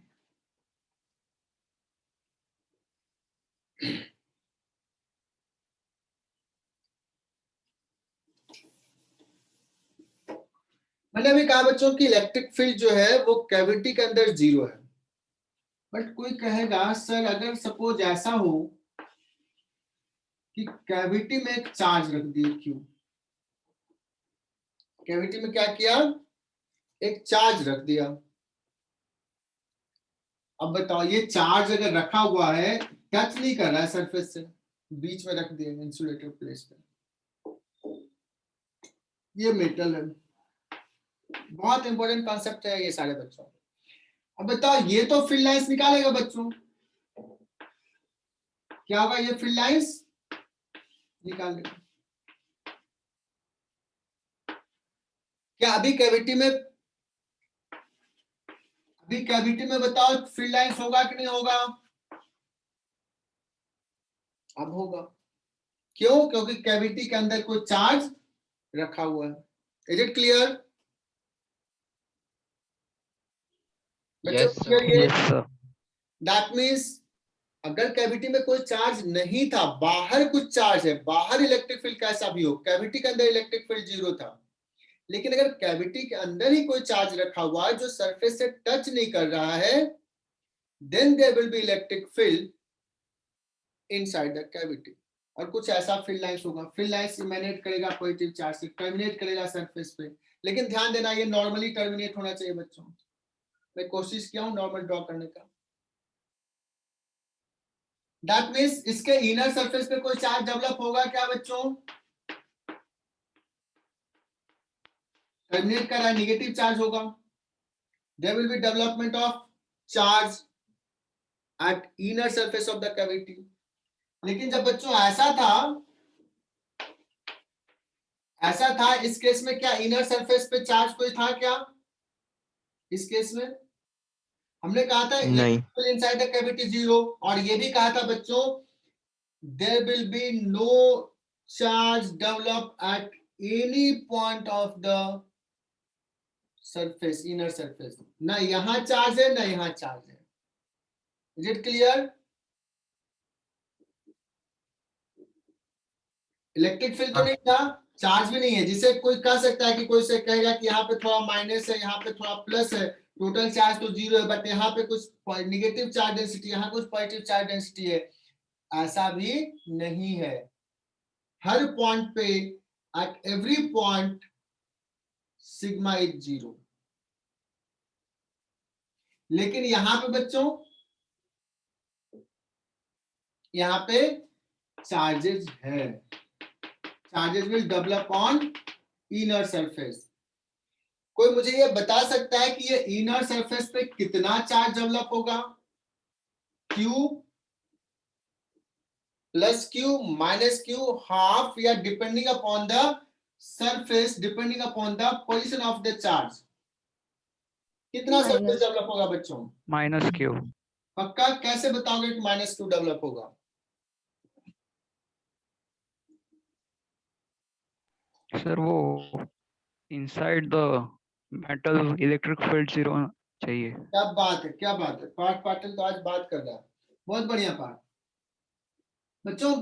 मैंने अभी कहा बच्चों कि इलेक्ट्रिक फील्ड जो है वो कैविटी के अंदर 0 है, बट कोई कहेगा सर अगर सपोज ऐसा हो कि कैविटी में एक चार्ज रख दिए, क्यों? कैविटी में क्या किया? एक चार्ज रख दिया। अब बताओ, ये चार्ज अगर रखा हुआ है, टच नहीं कर रहा है सरफेस से, बीच में रख दिया इंसुलेटेड प्लेस पे, ये मेटल है। बहुत इंपॉर्टेंट कॉन्सेप्ट है ये सारे बच्चों। अब बताओ, ये तो फील्ड लाइंस निकालेगा बच्चों, क्या होगा? ये फील्ड लाइंस निकाल देगा। क्या अभी कैविटी में बताओ फील्ड लाइंस होगा कि नहीं होगा? अब होगा। क्यों? क्योंकि कैविटी के अंदर कोई चार्ज रखा हुआ है। Is it clear? Yes, sir. Yes sir. That means अगर कैविटी में कोई चार्ज नहीं था, बाहर कुछ चार्ज है, बाहर इलेक्ट्रिक फील्ड कैसा भी हो, कैविटी के अंदर इलेक्ट्रिक फील्ड 0 था, लेकिन अगर कैविटी के अंदर ही कोई चार्ज रखा हुआ है जो सरफेस से टच नहीं कर रहा है, then there will be electric field inside the cavity. और कुछ ऐसा फील्ड लाइंस होगा। फील्ड लाइंस इमेनेट करेगा पॉजिटिव चार्ज से, टर्मिनेट करेगा सरफेस पे, लेकिन ध्यान देना ये नॉर्मली टर्मिनेट होना चाहिए बच्चों। मैं कोशिश किया हूं नॉर्मल ड्रॉ करने का। दैट मीन्स इसके इनर सरफेस पे कोई चार्ज डेवलप होगा क्या बच्चों? टर्मिनेट कर रहा है, नेगेटिव चार्ज होगा। There will be development of charge at inner surface of the cavity. लेकिन जब बच्चों ऐसा था इस केस में, क्या इनर सरफेस पे चार्ज कोई था क्या? इस केस में हमने कहा था नहीं। इनसाइड द कैविटी 0, और ये भी कहा था बच्चों there will be no charge develop at any point of the surface, inner surface. ना यहां चार्ज है ना यहां चार्ज है। Is it clear? Electric field तो नहीं था, चार्ज भी नहीं है, जिसे कोई कह सकता है कि कोई से कहेगा कि यहाँ पे थोड़ा माइनस है, यहाँ पे थोड़ा प्लस है, टोटल चार्ज तो 0 है, बट यहाँ पे कुछ नेगेटिव चार्ज डेंसिटी, यहाँ कुछ पॉजिटिव चार्ज डेंसिटी है। ऐसा भी नहीं है। हर पॉइंट पे, at every point sigma is 0। लेकिन यहाँ पे बच्चों, यहाँ पे चार्जेस है। Charges will develop on inner surface. कोई मुझे ये बता सकता है कि ये इनर सरफेस पे कितना चार्ज डेवलप होगा? Q plus Q minus Q, half, या depending upon the surface, depending upon the position of the charge, कितना सरफेस डेवलप होगा बच्चों? -Q। पक्का? कैसे बताओगे कि -Q डेवलप होगा? सर वो inside the metal electric field 0 होना चाहिए। क्या बात है, क्या बात है। पार्थ पाटिल तो आज बात कर रहा है, बहुत बढ़िया पार्थ। बच्चों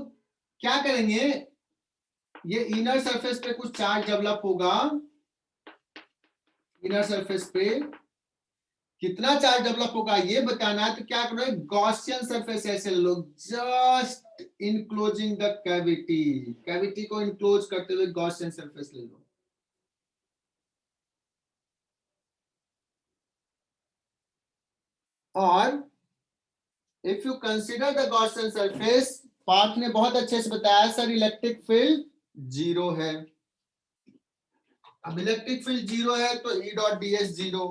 क्या करेंगे, ये इनर सरफेस पे कुछ चार्ज डेवलप होगा, इनर सरफेस पे कितना चार्ज डेवलप होगा ये बताना है, तो क्या करो, गॉसियन सरफेस ऐसे लो, just enclosing the cavity, cavity को इनक्लोज करते हुए गॉसियन सरफेस ले लो। और if you consider the Gaussian surface, Parth ने बहुत अच्छे से बताया सर इलेक्ट्रिक फील्ड 0 है। अब इलेक्ट्रिक फील्ड 0 है तो E डॉट ds 0,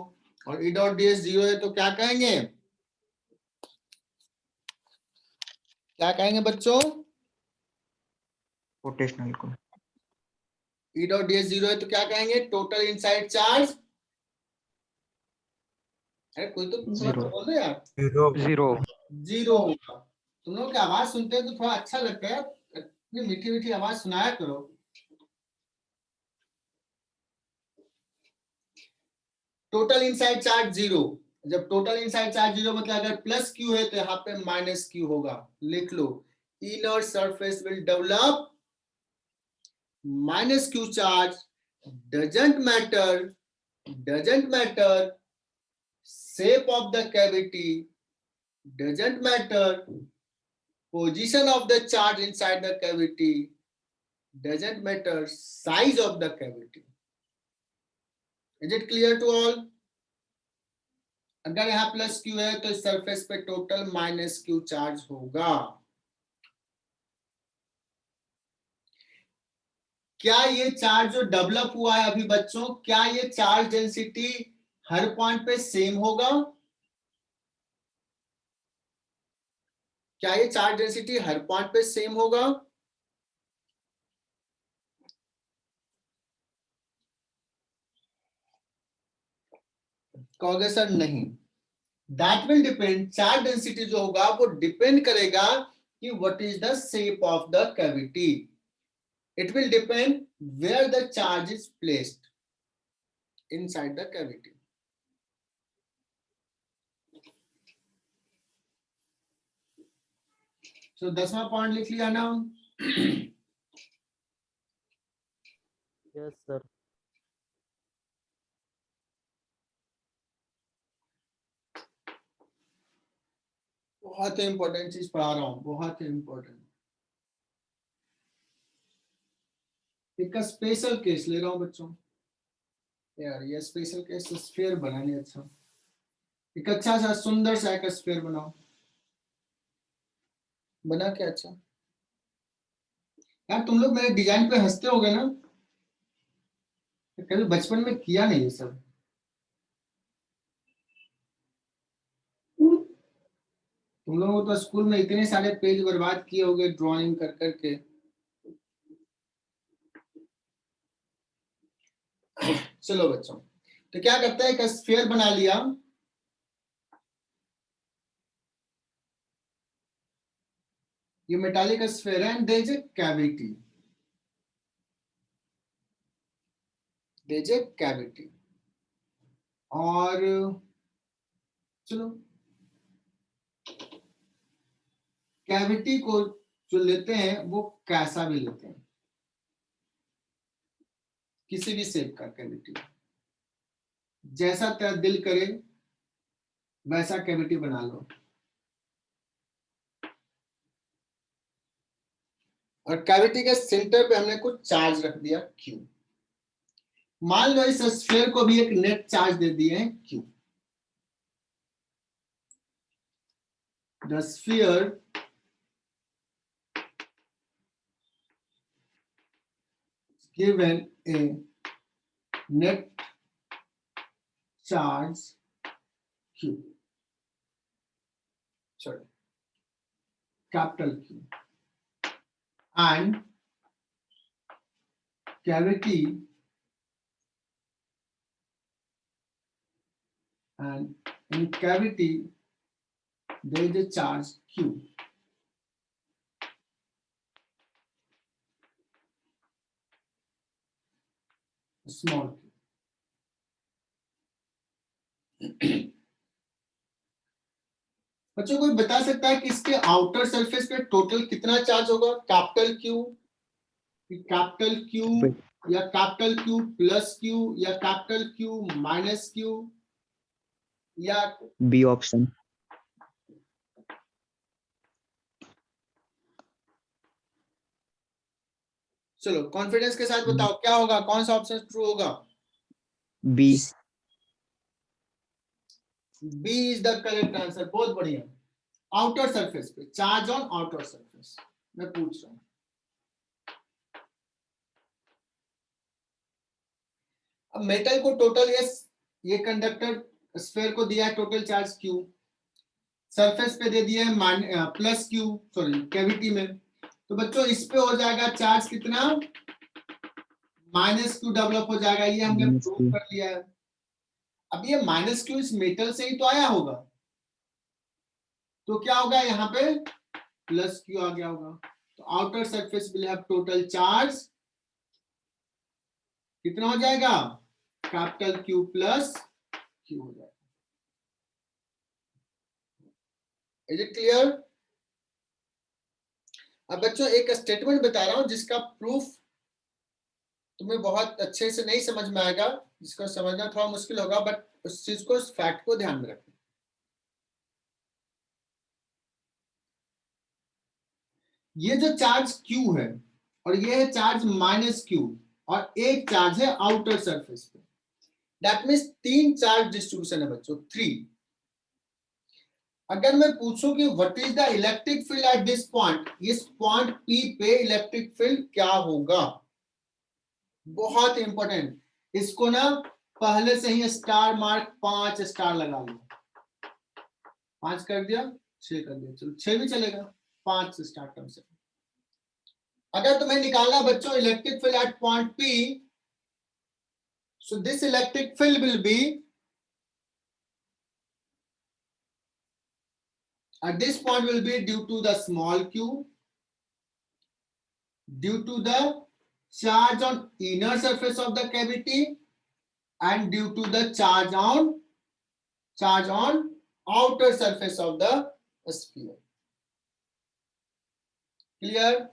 और E डॉट ds 0 है तो क्या कहेंगे? क्या कहेंगे बच्चों? रोटेशनल को E डॉट ds 0 है तो क्या कहेंगे? Total inside charge. अरे कोई तो थोड़ा Zero. बोल दो यार। 0 0. 0 होगा। तुम लोग की आवाज सुनते हैं तो थोड़ा अच्छा लगता है, इतनी मीठी मीठी आवाज सुनाया करो। Total inside charge 0। जब टोटल इनसाइड चार्ज 0 मतलब अगर प्लस क्यू है तो यहाँ पे माइनस क्यू होगा। लिख लो, inner surface will develop minus q charge. doesn't matter shape of the cavity, doesn't matter position of the charge inside the cavity, doesn't matter size of the cavity. Is it clear to all? अगर यहाँ plus Q है तो इस surface पे total minus Q charge होगा। क्या ये charge जो डेवलप हुआ है अभी बच्चों, क्या ये चार्ज डेंसिटी हर पॉइंट पे सेम होगा? क्या ये चार्ज डेंसिटी हर पॉइंट पे सेम होगा? कहोगे सर नहीं। That will depend, charge density जो होगा वो डिपेंड करेगा कि what is the shape of the cavity. It will depend where the charge is placed inside the cavity. So 10वां पॉइंट लिख लिया ना? Yes sir. बहुत ही इंपॉर्टेंट चीज पढ़ा रहा हूं, बहुत ही इंपॉर्टेंट। एक स्पेशल केस ले रहा हूं बच्चों यार, ये स्पेशल केस स्फीयर बनाने अच्छा, एक अच्छा सा सुंदर सा एक स्फीयर बनाओ। बना क्या अच्छा यार, तुम लोग मेरे डिजाइन पे हंसते होगे ना, कभी बचपन में किया नहीं ये सब। तुम लोगों को तो स्कूल में इतने सारे पेज बर्बाद किए होंगे ड्राइंग कर करके। चलो बच्चों, तो क्या करते हैं, एक स्फीयर बना लिया। ये मेटालिक स्फीयर है and there is a cavity, there is a cavity. और चलो कैविटी को जो लेते हैं वो कैसा भी लेते हैं, किसी भी शेप का कैविटी, जैसा तेरा दिल करे वैसा कैविटी बना लो। और कैविटी के सेंटर पे हमने कुछ चार्ज रख दिया Q। मान लो इस स्फीयर को भी एक नेट चार्ज दे दिए हैं Q। The sphere given a net charge Q, sorry, capital Q, and cavity and in cavity there is a charge Q. Small q. बच्चों कोई बता सकता है कि इसके आउटर सरफेस पे टोटल कितना चार्ज होगा? कैपिटल क्यू या कैपिटल क्यू प्लस क्यू या कैपिटल क्यू माइनस क्यू या बी ऑप्शन। चलो कॉन्फिडेंस के साथ बताओ क्या होगा, कौन सा ऑप्शन ट्रू होगा? B. B is the correct answer. बहुत बढ़िया। आउटर सरफेस पे चार्ज ऑन आउटर सरफेस मैं पूछ रहा हूं। अब मेटल को टोटल ये कंडक्टर स्फीयर को दिया है टोटल चार्ज Q, सरफेस पे दे दिया है प्लस क्यू, सॉरी कैविटी में, तो बच्चों इस पे हो जाएगा चार्ज कितना, माइनस क्यू डेवलप हो जाएगा, ये हमने प्रूव कर लिया है। अब ये माइनस क्यू इस मेटल से ही तो आया होगा, तो क्या होगा यहाँ पे प्लस क्यू आ गया होगा, तो outer surface will have total charge कितना हो जाएगा, कैपिटल क्यू प्लस क्यू हो जाएगा। Is it clear? अब बच्चों एक स्टेटमेंट बता रहा हूं जिसका प्रूफ तुम्हें बहुत अच्छे से नहीं समझ में आएगा, जिसको समझना थोड़ा मुश्किल होगा, बट उस चीज को, उस फैक्ट को ध्यान में रखना। ये जो चार्ज Q है और ये है चार्ज माइनस Q, और एक चार्ज है आउटर सरफेस पे, दैट मीन्स 3 चार्ज डिस्ट्रीब्यूशन है बच्चों, 3। अगर मैं पूछूं कि what is the electric field at this point, इस पॉइंट P पे इलेक्ट्रिक फील्ड क्या होगा, बहुत इंपॉर्टेंट, इसको ना पहले से ही स्टार मार्क 5 स्टार लगा लो, 5 कर दिया, 6 कर दिया, चलो 6 भी चलेगा, 5 स्टार कम से कम। अगर तुम्हें निकालना बच्चों electric field at point P, so this electric field will be at this point will be due to the small q, due to the charge on inner surface of the cavity, and due to the charge on outer surface of the sphere. Clear?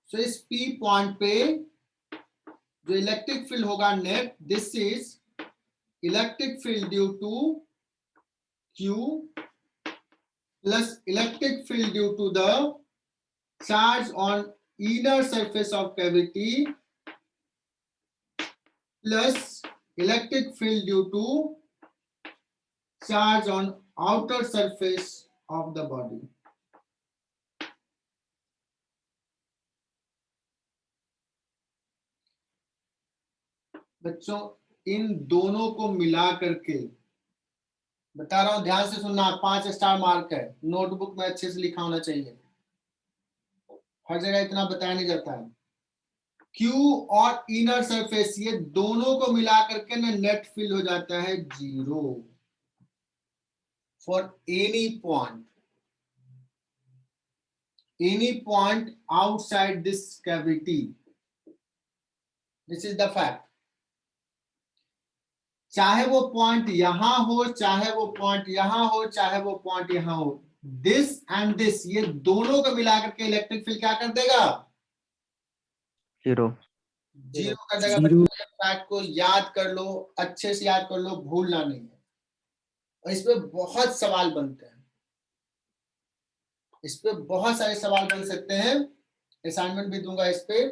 So इस P point पे जो electric field होगा net, this is electric field due to Q plus electric field due to the charge on inner surface of cavity plus electric field due to charge on outer surface of the body. बच्चों इन दोनों को मिला करके बता रहा हूं, ध्यान से सुनना, 5 स्टार मार्क है, नोटबुक में अच्छे से लिखा होना चाहिए, हर जगह इतना बताया नहीं जाता है। Q और इनर सरफेस ये दोनों को मिला करके ना नेट फील्ड हो जाता है 0 for any point outside this cavity, this is the fact. चाहे वो पॉइंट यहां हो, चाहे वो पॉइंट यहां हो, चाहे वो पॉइंट यहां हो, दिस एंड दिस ये दोनों को मिलाकर के इलेक्ट्रिक फील्ड क्या कर देगा, 0 कर देगा। बच्चों फैक्ट को याद कर लो, अच्छे से याद कर लो, भूलना नहीं है। और इस पे बहुत सवाल बनते हैं, इस पे बहुत सारे सवाल बन सकते हैं, असाइनमेंट भी दूंगा इस पे।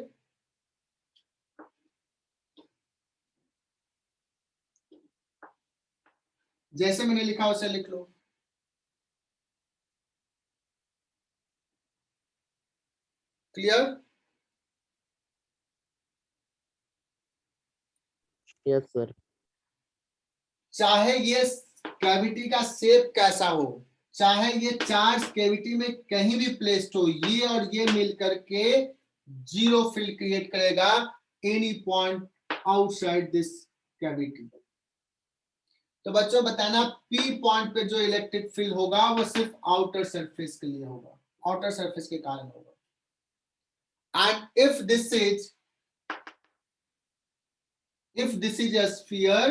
जैसे मैंने लिखा उसे लिख लो। क्लियर? Yes sir. चाहे ये कैविटी का शेप कैसा हो, चाहे ये चार्ज कैविटी में कहीं भी प्लेस्ड हो, ये और ये मिलकर के 0 फील्ड क्रिएट करेगा any point outside this cavity. तो बच्चों बताना P पॉइंट पे जो इलेक्ट्रिक फील्ड होगा वो सिर्फ आउटर सरफेस के लिए होगा, आउटर सरफेस के कारण होगा। And if this is a sphere,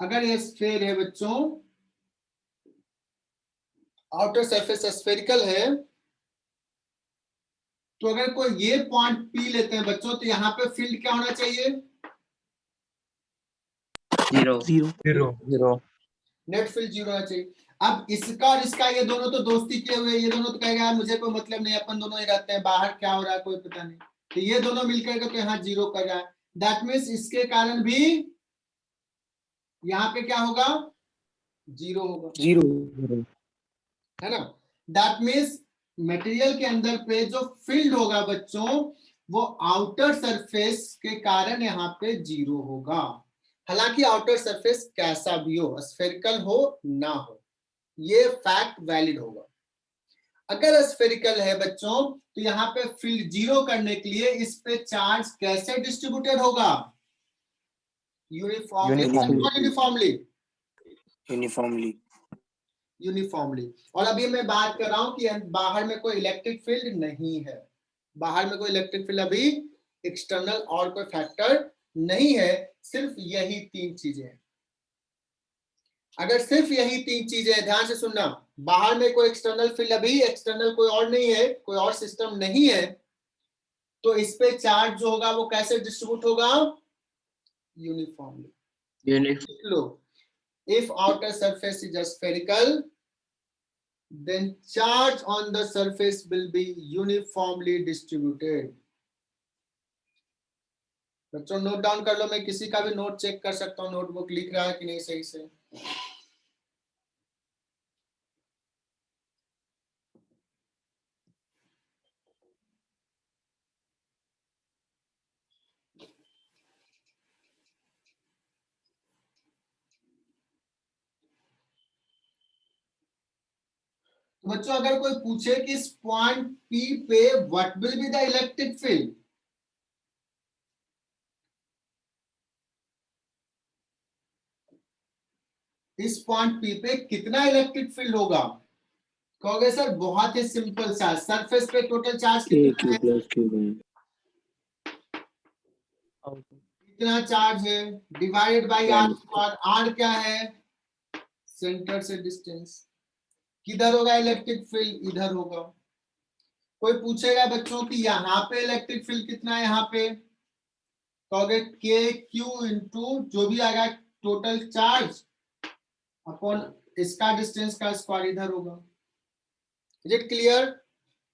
अगर ये स्फीयर है बच्चों, आउटर सरफेस स्फेरिकल है, तो अगर कोई ये पॉइंट P लेते हैं बच्चों, तो यहाँ पे फील्ड क्या होना चाहिए, 0 नेट फील्ड 0 होना चाहिए। अब इसका और इसका, ये दोनों तो दोस्ती किए हुए, ये दोनों तो कहेगा मुझे कोई मतलब नहीं, अपन दोनों ही रहते हैं, बाहर क्या हो रहा है कोई पता नहीं, तो ये दोनों मिलकर के तो यहाँ 0 कर रहा है, दैट मीन्स इसके कारण भी यहाँ पे क्या होगा, 0 होगा, 0 है ना। दैट मीन्स मटेरियल के अंदर पे जो फील्ड होगा बच्चों, वो आउटर सरफेस के कारण यहाँ पे 0 होगा। हालांकि आउटर सरफेस कैसा भी हो, स्फेरिकल हो ना हो, ये फैक्ट वैलिड होगा। अगर स्फेरिकल है बच्चों तो यहाँ पे फील्ड 0 करने के लिए इस पे चार्ज कैसे डिस्ट्रीब्यूटेड होगा? यूनिफॉर्मली। यूनिफॉर्मली। और अभी मैं बात कर रहा हूं कि बाहर में कोई इलेक्ट्रिक फील्ड नहीं है, बाहर में कोई इलेक्ट्रिक फील्ड अभी एक्सटर्नल और कोई फैक्टर नहीं है, सिर्फ यही 3 चीजें हैं। अगर सिर्फ यही 3 चीजें, ध्यान से सुनना, बाहर में कोई एक्सटर्नल फील्ड अभी एक्सटर्नल कोई और नहीं है, कोई और सिस्टम नहीं है, तो इस पे चार्ज जो होगा वो कैसे डिस्ट्रीब्यूट होगा? Uniformly. Low, if outer surface is spherical, then charge on the surface will be uniformly distributed. बच्चों नोट डाउन कर लो, मैं किसी का भी नोट चेक कर सकता हूँ, नोटबुक लिख रहा है कि नहीं सही से। तो बच्चों अगर कोई पूछे कि इस पॉइंट P पे what will be the electric field, इस पॉइंट P पे कितना इलेक्ट्रिक फील्ड होगा? कहोगे सर बहुत ही सिंपल सा, सरफेस पे टोटल चार्ज कितना है? कितना चार्ज है divided by R square. R क्या है? सेंटर से डिस्टेंस। किधर होगा इलेक्ट्रिक फील्ड? इधर होगा। कोई पूछेगा बच्चों कि यहाँ पे इलेक्ट्रिक फील्ड कितना है, यहाँ पे कहोगे के क्यू इंटू जो भी आएगा टोटल चार्ज अपॉन इसका डिस्टेंस का स्क्वायर, इधर होगा। Is it clear?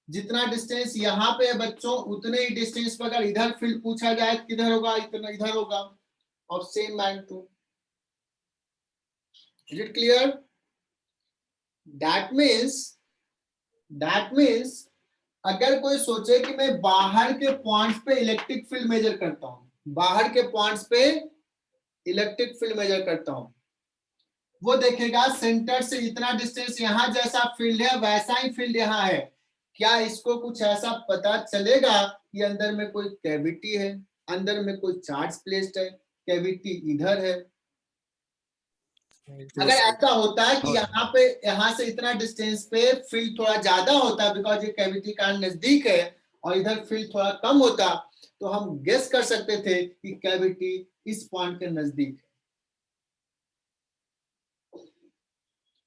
जितना डिस्टेंस यहाँ पे है बच्चों, उतने ही डिस्टेंस पर अगर इधर फील्ड पूछा जाए किधर होगा, इतना इधर होगा, of same magnitude. Is it clear? That means अगर कोई सोचे कि मैं बाहर के पॉइंट्स पे इलेक्ट्रिक फील्ड मेजर करता हूं, बाहर के पॉइंट्स पे इलेक्ट्रिक फील्ड मेजर करता हूं, वो देखेगा सेंटर से इतना डिस्टेंस, यहां जैसा फील्ड है वैसा ही फील्ड यहां है। क्या इसको कुछ ऐसा पता चलेगा कि अंदर में कोई कैविटी है, अंदर में कोई चार्ज प्लेस्ड है, कैविटी इधर है? अगर ऐसा होता है कि यहाँ पे, यहाँ से इतना डिस्टेंस पे फील्ड थोड़ा ज्यादा होता बिकॉज ये कैविटी का नजदीक है, और इधर फील्ड थोड़ा कम होता, तो हम गेस कर सकते थे कि कैविटी इस पॉइंट के नजदीक है।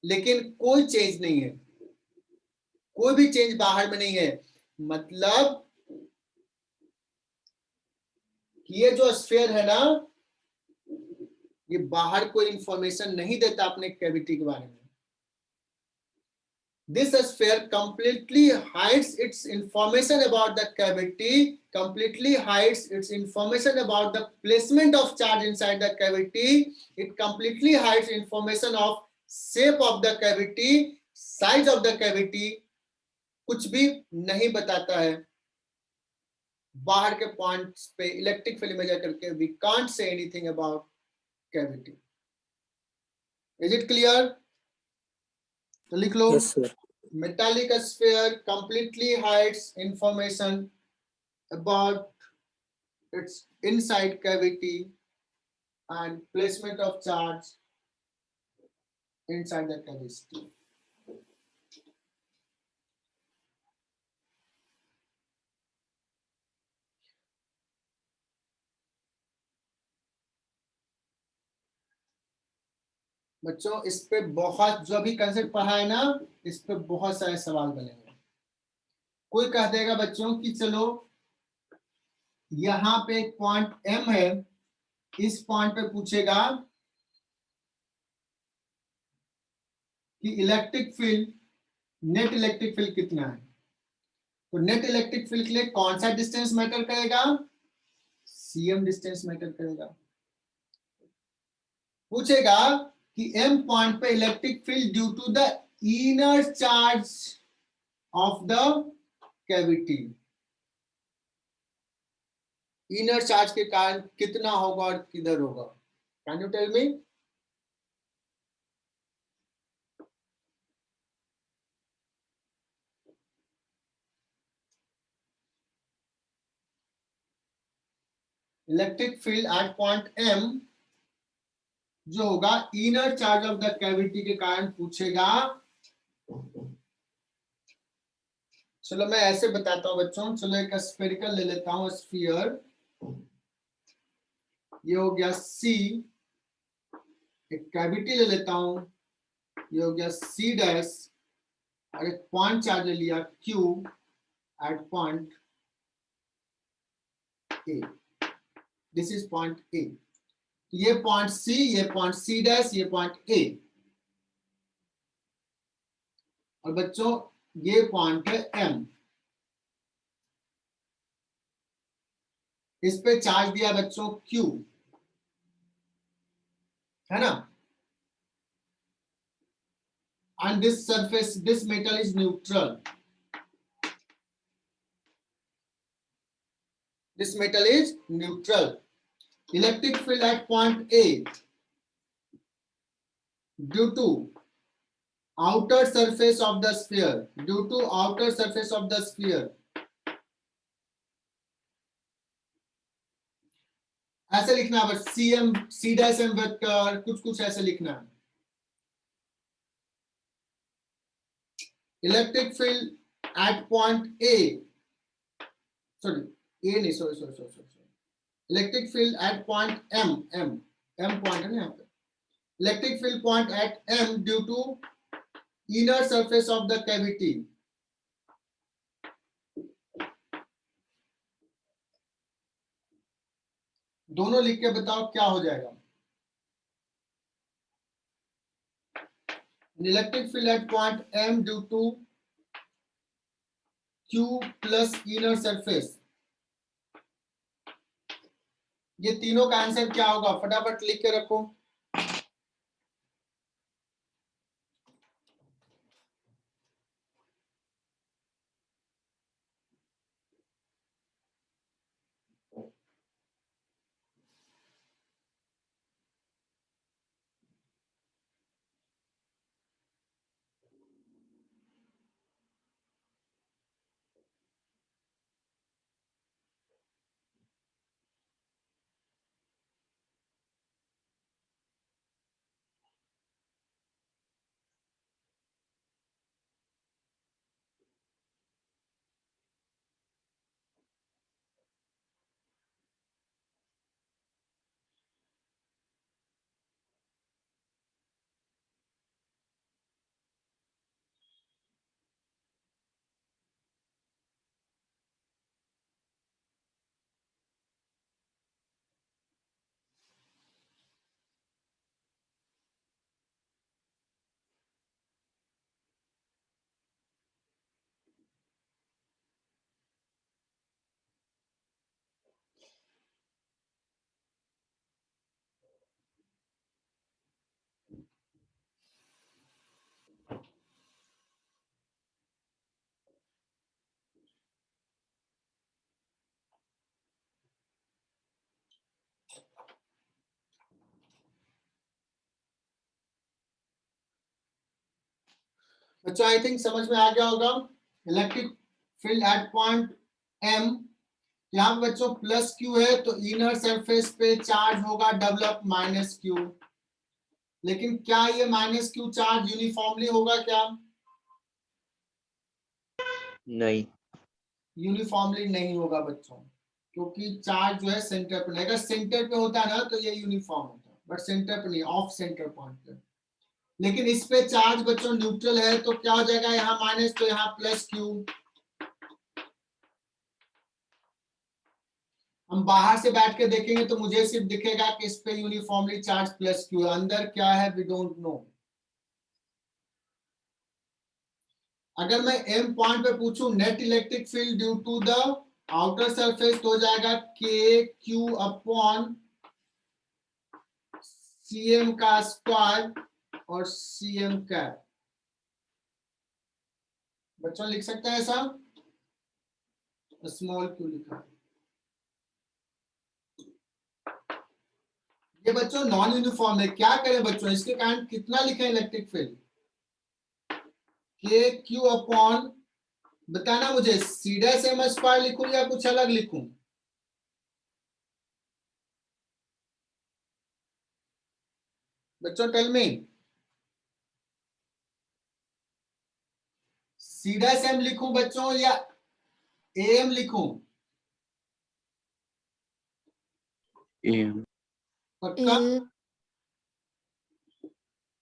लेकिन कोई चेंज नहीं है, कोई भी चेंज बाहर में नहीं है। मतलब ये जो स्फीयर है ना, ये बाहर कोई इंफॉर्मेशन नहीं देता अपने कैविटी के बारे में। This sphere completely hides its information about the cavity, completely hides its information about the placement of charge inside the cavity. It completely hides information of shape of the cavity, size of the cavity. कुछ भी नहीं बताता है। बाहर के points पे electric field measure करके we can't say anything about cavity. Is it clear? तो लिख लो। Yes, sir. Metallic sphere completely hides information about its inside cavity and placement of charge inside the cavity. बच्चों इस पे बहुत, जो भी कंसेप्ट पढ़ा है ना, इस पे बहुत सारे सवाल बनेंगे। कोई कह देगा बच्चों कि चलो यहाँ पे एक पॉइंट M है, इस पॉइंट पे पूछेगा कि electric field, net electric field कितना है। तो नेट इलेक्ट्रिक फील्ड के लिए कौन सा डिस्टेंस मैटर करेगा? CM डिस्टेंस मैटर करेगा। पूछेगा कि M पॉइंट पे electric field due to the inner charge of the cavity, inner charge के कारण कितना होगा और किधर होगा? Can you tell me? Electric field at point M जो होगा inner charge of the cavity के कारण पूछेगा। चलो मैं ऐसे बताता हूं बच्चों, चलो एक स्फेरिकल ले लेता हूं, स्फीयर, ये हो गया C, एक कैविटी ले लेता हूं, ये हो गया C डैश, और एक पॉइंट चार्ज ले लिया Q at point A, this is point A। ये पॉइंट C, ये पॉइंट C डैश, ये पॉइंट A, और बच्चों ये पॉइंट है M। इस पे चार्ज दिया बच्चों Q, है ना? And this surface, this metal is neutral. This metal is neutral. Electric field at point A due to outer surface of the sphere, due to outer surface of the sphere. ऐसे लिखना है बस, C dash M vector, कुछ ऐसे लिखना है। Electric field at point A, sorry, A नहीं, sorry. Electric field at point M point है ना यहाँ पे। Electric field point at M due to inner surface of the cavity. दोनों लिख के बताओ क्या हो जाएगा। Electric field at point M due to Q plus inner surface, ये तीनों का आंसर क्या होगा? फटाफट लिख के रखो। बच्चों आई थिंक समझ में आ गया होगा। Electric field at point M, यहाँ पे बच्चों प्लस Q है तो इनर सरफेस पे चार्ज होगा डेवलप माइनस Q, लेकिन क्या ये माइनस Q चार्ज यूनिफॉर्मली होगा क्या? नहीं, यूनिफॉर्मली नहीं होगा बच्चों, क्योंकि चार्ज जो है सेंटर पे, अगर सेंटर पे होता है ना तो ये यूनिफॉर्म होता है, बट सेंटर पे नहीं, ऑफ सेंटर पॉइंट पे। लेकिन इस पे चार्ज बच्चों न्यूट्रल है तो क्या हो जाएगा? यहाँ माइनस तो यहाँ प्लस Q। हम बाहर से बैठ के देखेंगे तो मुझे सिर्फ दिखेगा कि इस पे यूनिफॉर्मली चार्ज प्लस Q, अंदर क्या है वी डोंट नो। अगर मैं M पॉइंट पे पूछूं net electric field due to the outer surface तो हो जाएगा KQ अपॉन CM का स्क्वायर और CM कैप। बच्चों लिख सकते हैं ऐसा, स्मॉल Q लिखा है। ये बच्चों नॉन यूनिफॉर्म है, क्या करें बच्चों, इसके कारण कितना लिखें इलेक्ट्रिक फील्ड, के क्यू अपॉन, बताना मुझे, सी डैश एम स्क्वायर लिखूं या कुछ अलग लिखूं? बच्चों tell me, C dash M लिखूं बच्चों या ए एम लिखूं? AM. पक्का? ए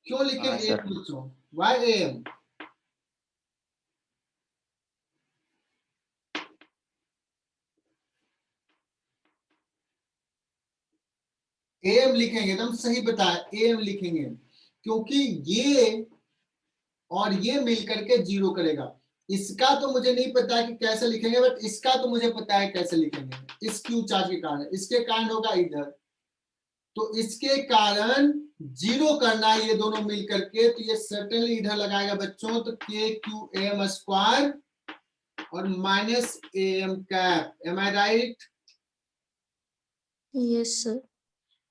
क्यों लिखे हाँ, ए सर। बच्चों, why A M? A M लिखेंगे, एकदम सही बताया, ए एम लिखेंगे, क्योंकि ये और ये मिलकर के जीरो करेगा। इसका तो मुझे नहीं पता कि कैसे लिखेंगे, बट इसका तो मुझे पता है कैसे लिखेंगे। इस क्यू चार्ज के कारण, इसके कारण होगा इधर, तो इसके कारण जीरो करना है ये दोनों मिल करके, तो ये सर्टेनली इधर लगाएगा बच्चों, तो के क्यू एम स्क्वायर और minus A M cap, am I right? Yes sir.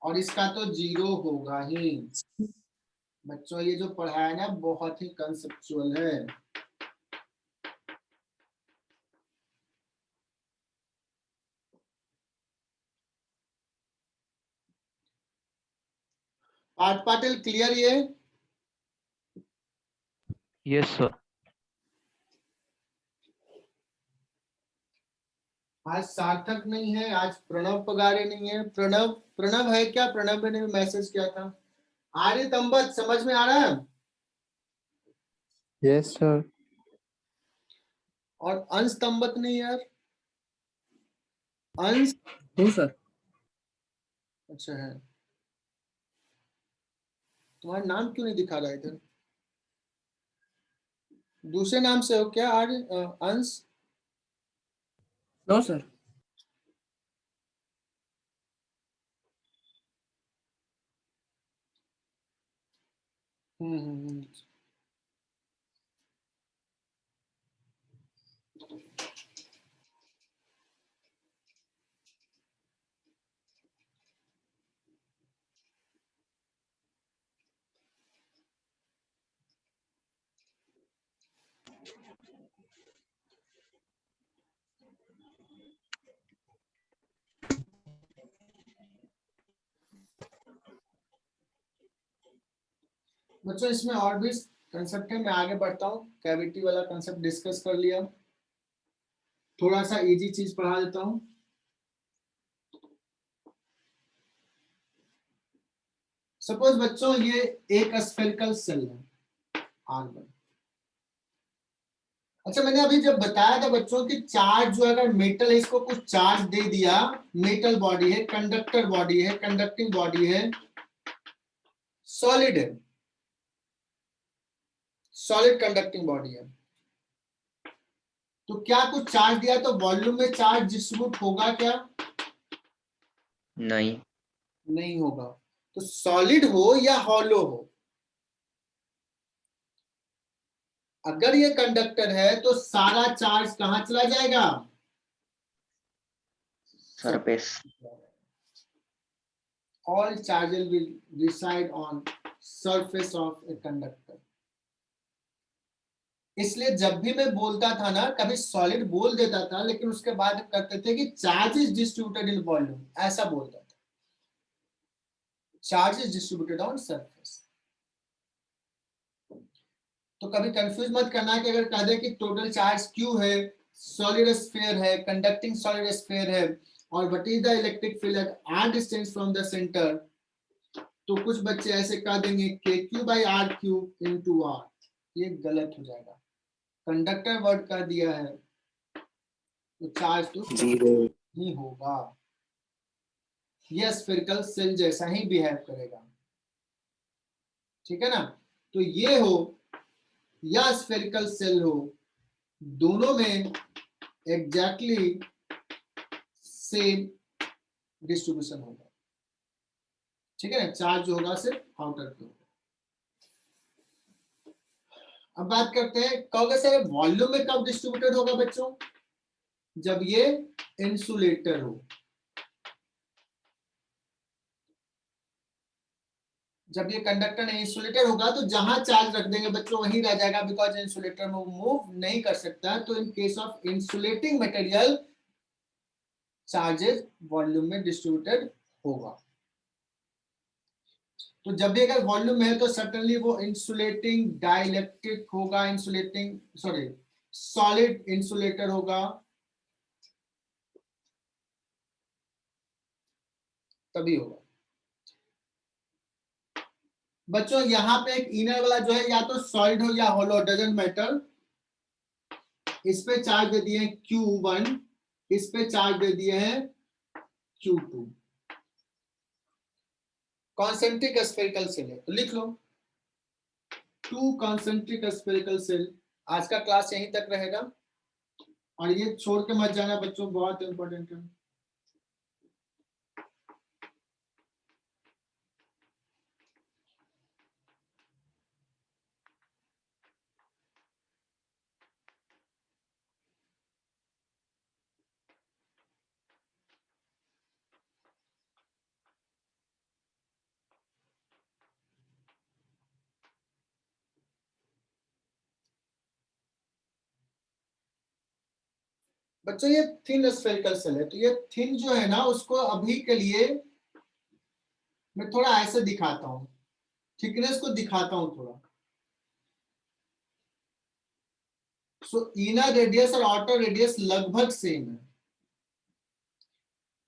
और इसका तो जीरो होगा ही बच्चों। ये जो पढ़ाया है ना बहुत ही कंसेप्चुअल है। पार्थ पाटिल क्लियर ये? Yes, sir. आज सार्थक नहीं है, आज प्रणव पगारे नहीं है। प्रणव है क्या? प्रणव ने भी मैसेज किया था। आर्य तंबत समझ में आ रहा है? Yes, sir. और अंश तंबत नहीं यार, अंश हो सर। अच्छा है, तुम्हारा नाम क्यों नहीं दिखा रहा है इधर? दूसरे नाम से हो क्या Arya? Ansh? No sir. Hmm. बच्चों इसमें और भी कंसेप्ट है, मैं आगे बढ़ता हूँ। कैविटी वाला कंसेप्ट डिस्कस कर लिया, थोड़ा सा इजी चीज पढ़ा देता हूँ। सपोज बच्चों ये एक स्फेरिकल सेल है R1। अच्छा मैंने अभी जब बताया था बच्चों कि चार्ज जो अगर मेटल है, इसको कुछ चार्ज दे दिया, मेटल बॉडी है, कंडक्टर बॉडी है, कंडक्टिंग बॉडी है, सॉलिड है, सॉलिड कंडक्टिंग बॉडी है, तो क्या कुछ चार्ज दिया तो वॉल्यूम में चार्ज डिस्ट्रीब्यूट होगा क्या? नहीं। नहीं होगा। तो सॉलिड हो या हॉलो हो, अगर ये कंडक्टर है तो सारा चार्ज कहां चला जाएगा? Surface. All charges will reside on surface of a conductor. इसलिए जब भी मैं बोलता था ना, कभी सॉलिड बोल देता था, लेकिन उसके बाद करते थे कि charge is distributed in volume, ऐसा बोलता था, charge is distributed on surface. तो कभी कंफ्यूज मत करना कि अगर कह दे कि टोटल चार्ज क्यू है, सॉलिड स्फीयर है, कंडक्टिंग सॉलिड स्फीयर है, और what is the electric field at r distance from the centre, तो कुछ बच्चे ऐसे कह देंगे K Q by R cube into R, ये गलत हो जाएगा। कंडक्टर वर्ड कर दिया है तो चार्ज तो जीरो। ही होगा, ये स्फेरिकल सेल जैसा ही बिहेव करेगा, ठीक है ना? तो ये हो या स्फेरिकल सेल हो, दोनों में एग्जैक्टली सेम डिस्ट्रीब्यूशन होगा, ठीक है ना? चार्ज जो होगा सिर्फ आउटर पे होगा। अब बात करते हैं, कहोगे सर वॉल्यूम में कब डिस्ट्रीब्यूटेड होगा बच्चों? जब ये इंसुलेटर हो। जब ये कंडक्टर नहीं इंसुलेटर होगा तो जहां चार्ज रख देंगे बच्चों वहीं रह जाएगा, बिकॉज इंसुलेटर में मूव नहीं कर सकता। तो in case of insulating material charges volume में डिस्ट्रीब्यूटेड होगा। तो जब भी अगर वॉल्यूम में है तो सर्टेनली वो इंसुलेटिंग डाइलेक्ट्रिक होगा, इंसुलेटिंग सॉरी सॉलिड इंसुलेटर होगा, तभी होगा। बच्चों यहाँ पे एक इनर वाला जो है या तो सॉलिड हो या होलो, डजंट मैटर। इस पे चार्ज दे दिए हैं Q1, इस पे चार्ज दे दिए हैं Q2। कॉन्सेंट्रिक स्फेरिकल सेल है तो लिख लो 2 कॉन्सेंट्रिक स्फेरिकल सेल। आज का क्लास यहीं तक रहेगा और ये छोड़ के मत जाना बच्चों, बहुत इंपॉर्टेंट है। बच्चों ये थिन स्फेरिकल सेल है, तो ये थिन जो है ना उसको अभी के लिए मैं थोड़ा ऐसे दिखाता हूं, थिकनेस को दिखाता हूं थोड़ा। सो इनर रेडियस और आउटर रेडियस लगभग सेम है।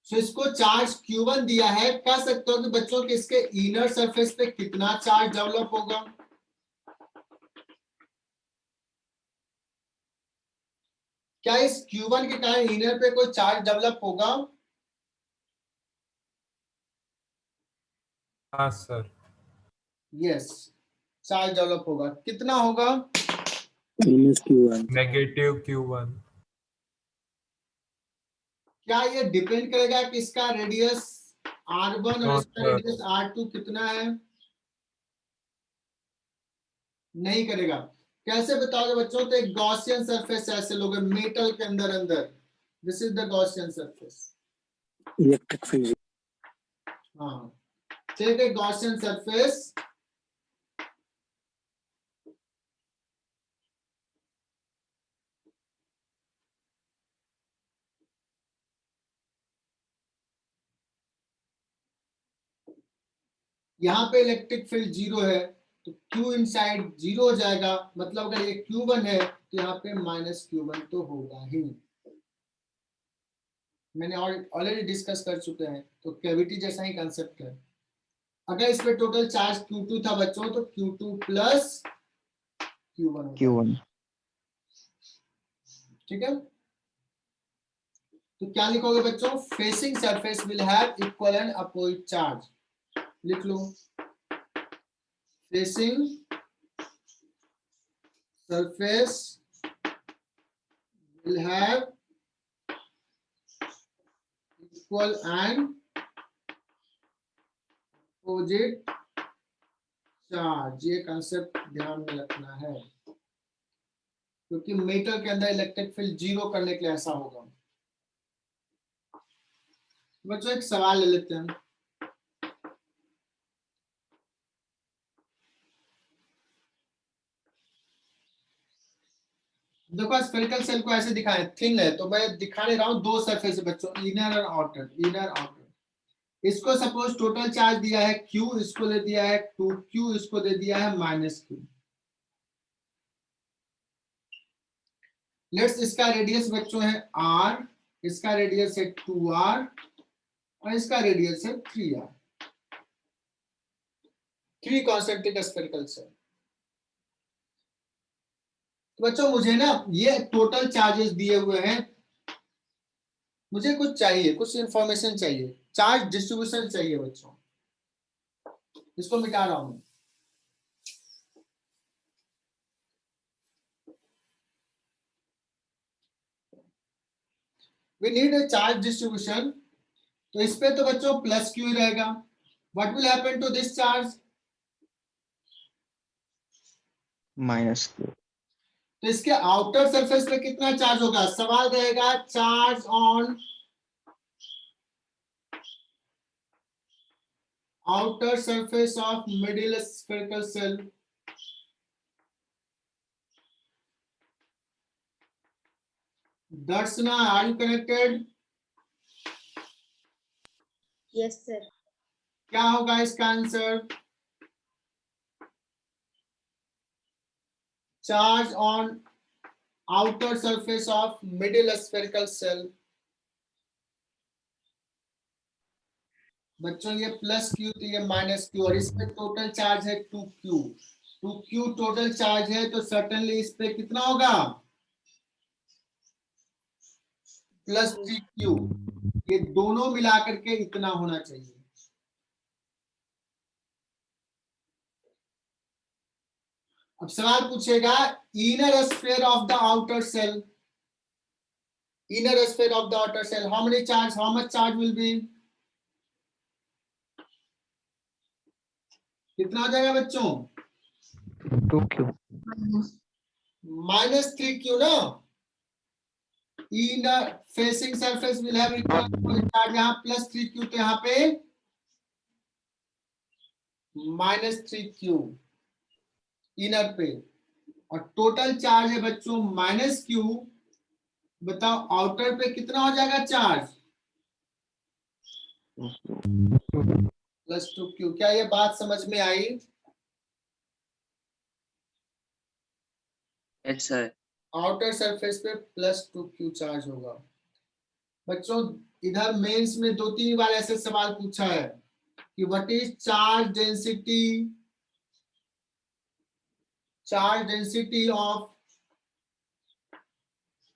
सो इसको चार्ज Q1 दिया है, कह सकते हो कि बच्चों के इसके इनर सरफेस पे कितना चार्ज डेवलप होगा। क्या इस Q1 के कारण इनर पे कोई चार्ज डेवलप होगा? हाँ सर। यस, चार्ज डेवलप होगा। कितना होगा? -Q1। Negative Q1। क्या ये डिपेंड करेगा कि इसका रेडियस R1 और इसका रेडियस R2 कितना है? नहीं करेगा। कैसे बताओगे बच्चों? तो एक गॉसियन सरफेस ऐसे लोगे मेटल के अंदर अंदर, this is the Gaussian surface. Electric field. हाँ, टेक ए गॉसियन सरफेस, यहाँ पे इलेक्ट्रिक फील्ड 0 है तो Q इनसाइड 0 हो जाएगा, मतलब अगर ये Q1 है तो यहाँ पे -Q1 तो होगा ही। मैंने ऑलरेडी डिस्कस कर चुके हैं, तो कैविटी जैसा ही कंसेप्ट है। अगर इस पे टोटल चार्ज Q2 था बच्चों तो Q2 प्लस Q1 होगा। Q1। ठीक है, तो क्या लिखोगे बच्चों? Facing surface will have equal and opposite charge. लिख लो facing surface will have equal and opposite charge। ये कंसेप्ट ध्यान में रखना है क्योंकि मेटल के अंदर इलेक्ट्रिक फील्ड 0 करने के लिए ऐसा होगा। बच्चों एक सवाल ले लेते हैं। देखो स्फेरिकल सेल को ऐसे दिखाएं, थिन है तो मैं दिखा नहीं रहा हूं, 2 सरफेस है बच्चों, इनर और आउटर, इनर आउटर। इसको सपोज टोटल चार्ज दिया है Q, इसको दे दिया है 2Q, इसको दे दिया है -Q। लेट्स इसका रेडियस बच्चों है R, इसका रेडियस है 2R और इसका रेडियस है 3R। 3 concentric spherical shell. तो बच्चों मुझे ना ये टोटल चार्जेस दिए हुए हैं, मुझे कुछ चाहिए, कुछ इंफॉर्मेशन चाहिए, चार्ज डिस्ट्रीब्यूशन चाहिए बच्चों। इसको मिटा रहा हूं। We need a charge distribution. तो इस पे तो बच्चों प्लस Q ही रहेगा। What will happen to this charge? -Q। तो इसके आउटर सरफेस पे कितना चार्ज होगा? सवाल रहेगा charge on outer surface of middle spherical cell. Darshana, are you connected? Yes, sir. क्या होगा इसका answer? Charge on outer surface of middle spherical cell. बच्चों ये प्लस क्यू तो ये माइनस क्यू और इसमें टोटल चार्ज है 2q. 2q टोटल चार्ज है तो सर्टेनली इस पे कितना होगा? Plus 3q. ये दोनों मिलाकर के इतना होना चाहिए. अब सवाल पूछेगा inner sphere of the outer shell. Inner sphere of the outer cell. How many charge? How much charge will be? कितना हो जाएगा बच्चों? 2q. Minus 3q ना. Inner facing surface will have equal charge. यहाँ plus 3q तो यहाँ पे minus 3q inner पे और टोटल चार्ज है बच्चों minus q. बताओ आउटर पे कितना हो जाएगा चार्ज? Plus 2q. क्या ये बात समझ में आई? Yes, sir. आउटर सरफेस पे प्लस 2q चार्ज होगा. बच्चों इधर मेंस में 2-3 बार ऐसे सवाल पूछा है कि what is charge density of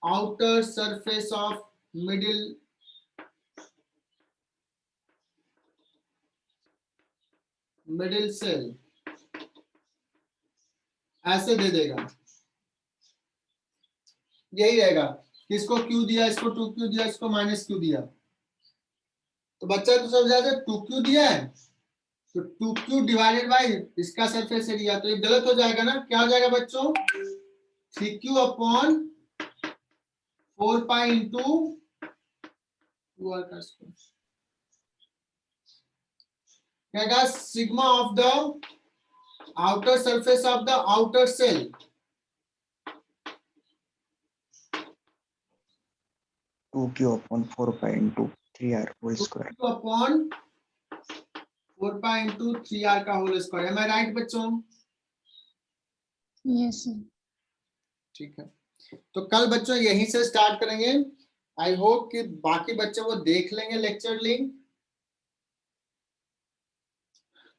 outer surface of middle cell. ऐसे दे देगा. यही रहेगा. किसको q दिया, इसको 2q दिया, इसको माइनस q दिया. तो बच्चा तो समझा दे 2q दिया है तो 2q डिवाइडेड बाय इसका सरफेस एरिया. तो ये गलत हो जाएगा ना. क्या हो जाएगा बच्चों? 3q upon 4 pi into 2r का स्क्वायर. क्या sigma of the outer surface of the outer shell. 2q upon 4 pi into 3r whole square. 2q upon 4 pi into 3r का whole square. Am I right बच्चों? Yes, sir. ठीक है. तो कल बच्चों यहीं से स्टार्ट करेंगे. आई होप कि बाकी बच्चे वो देख लेंगे लेक्चर लिंक.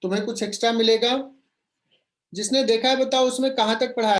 तुम्हें कुछ एक्स्ट्रा मिलेगा. जिसने देखा है बताओ उसमें कहां तक पढ़ा है.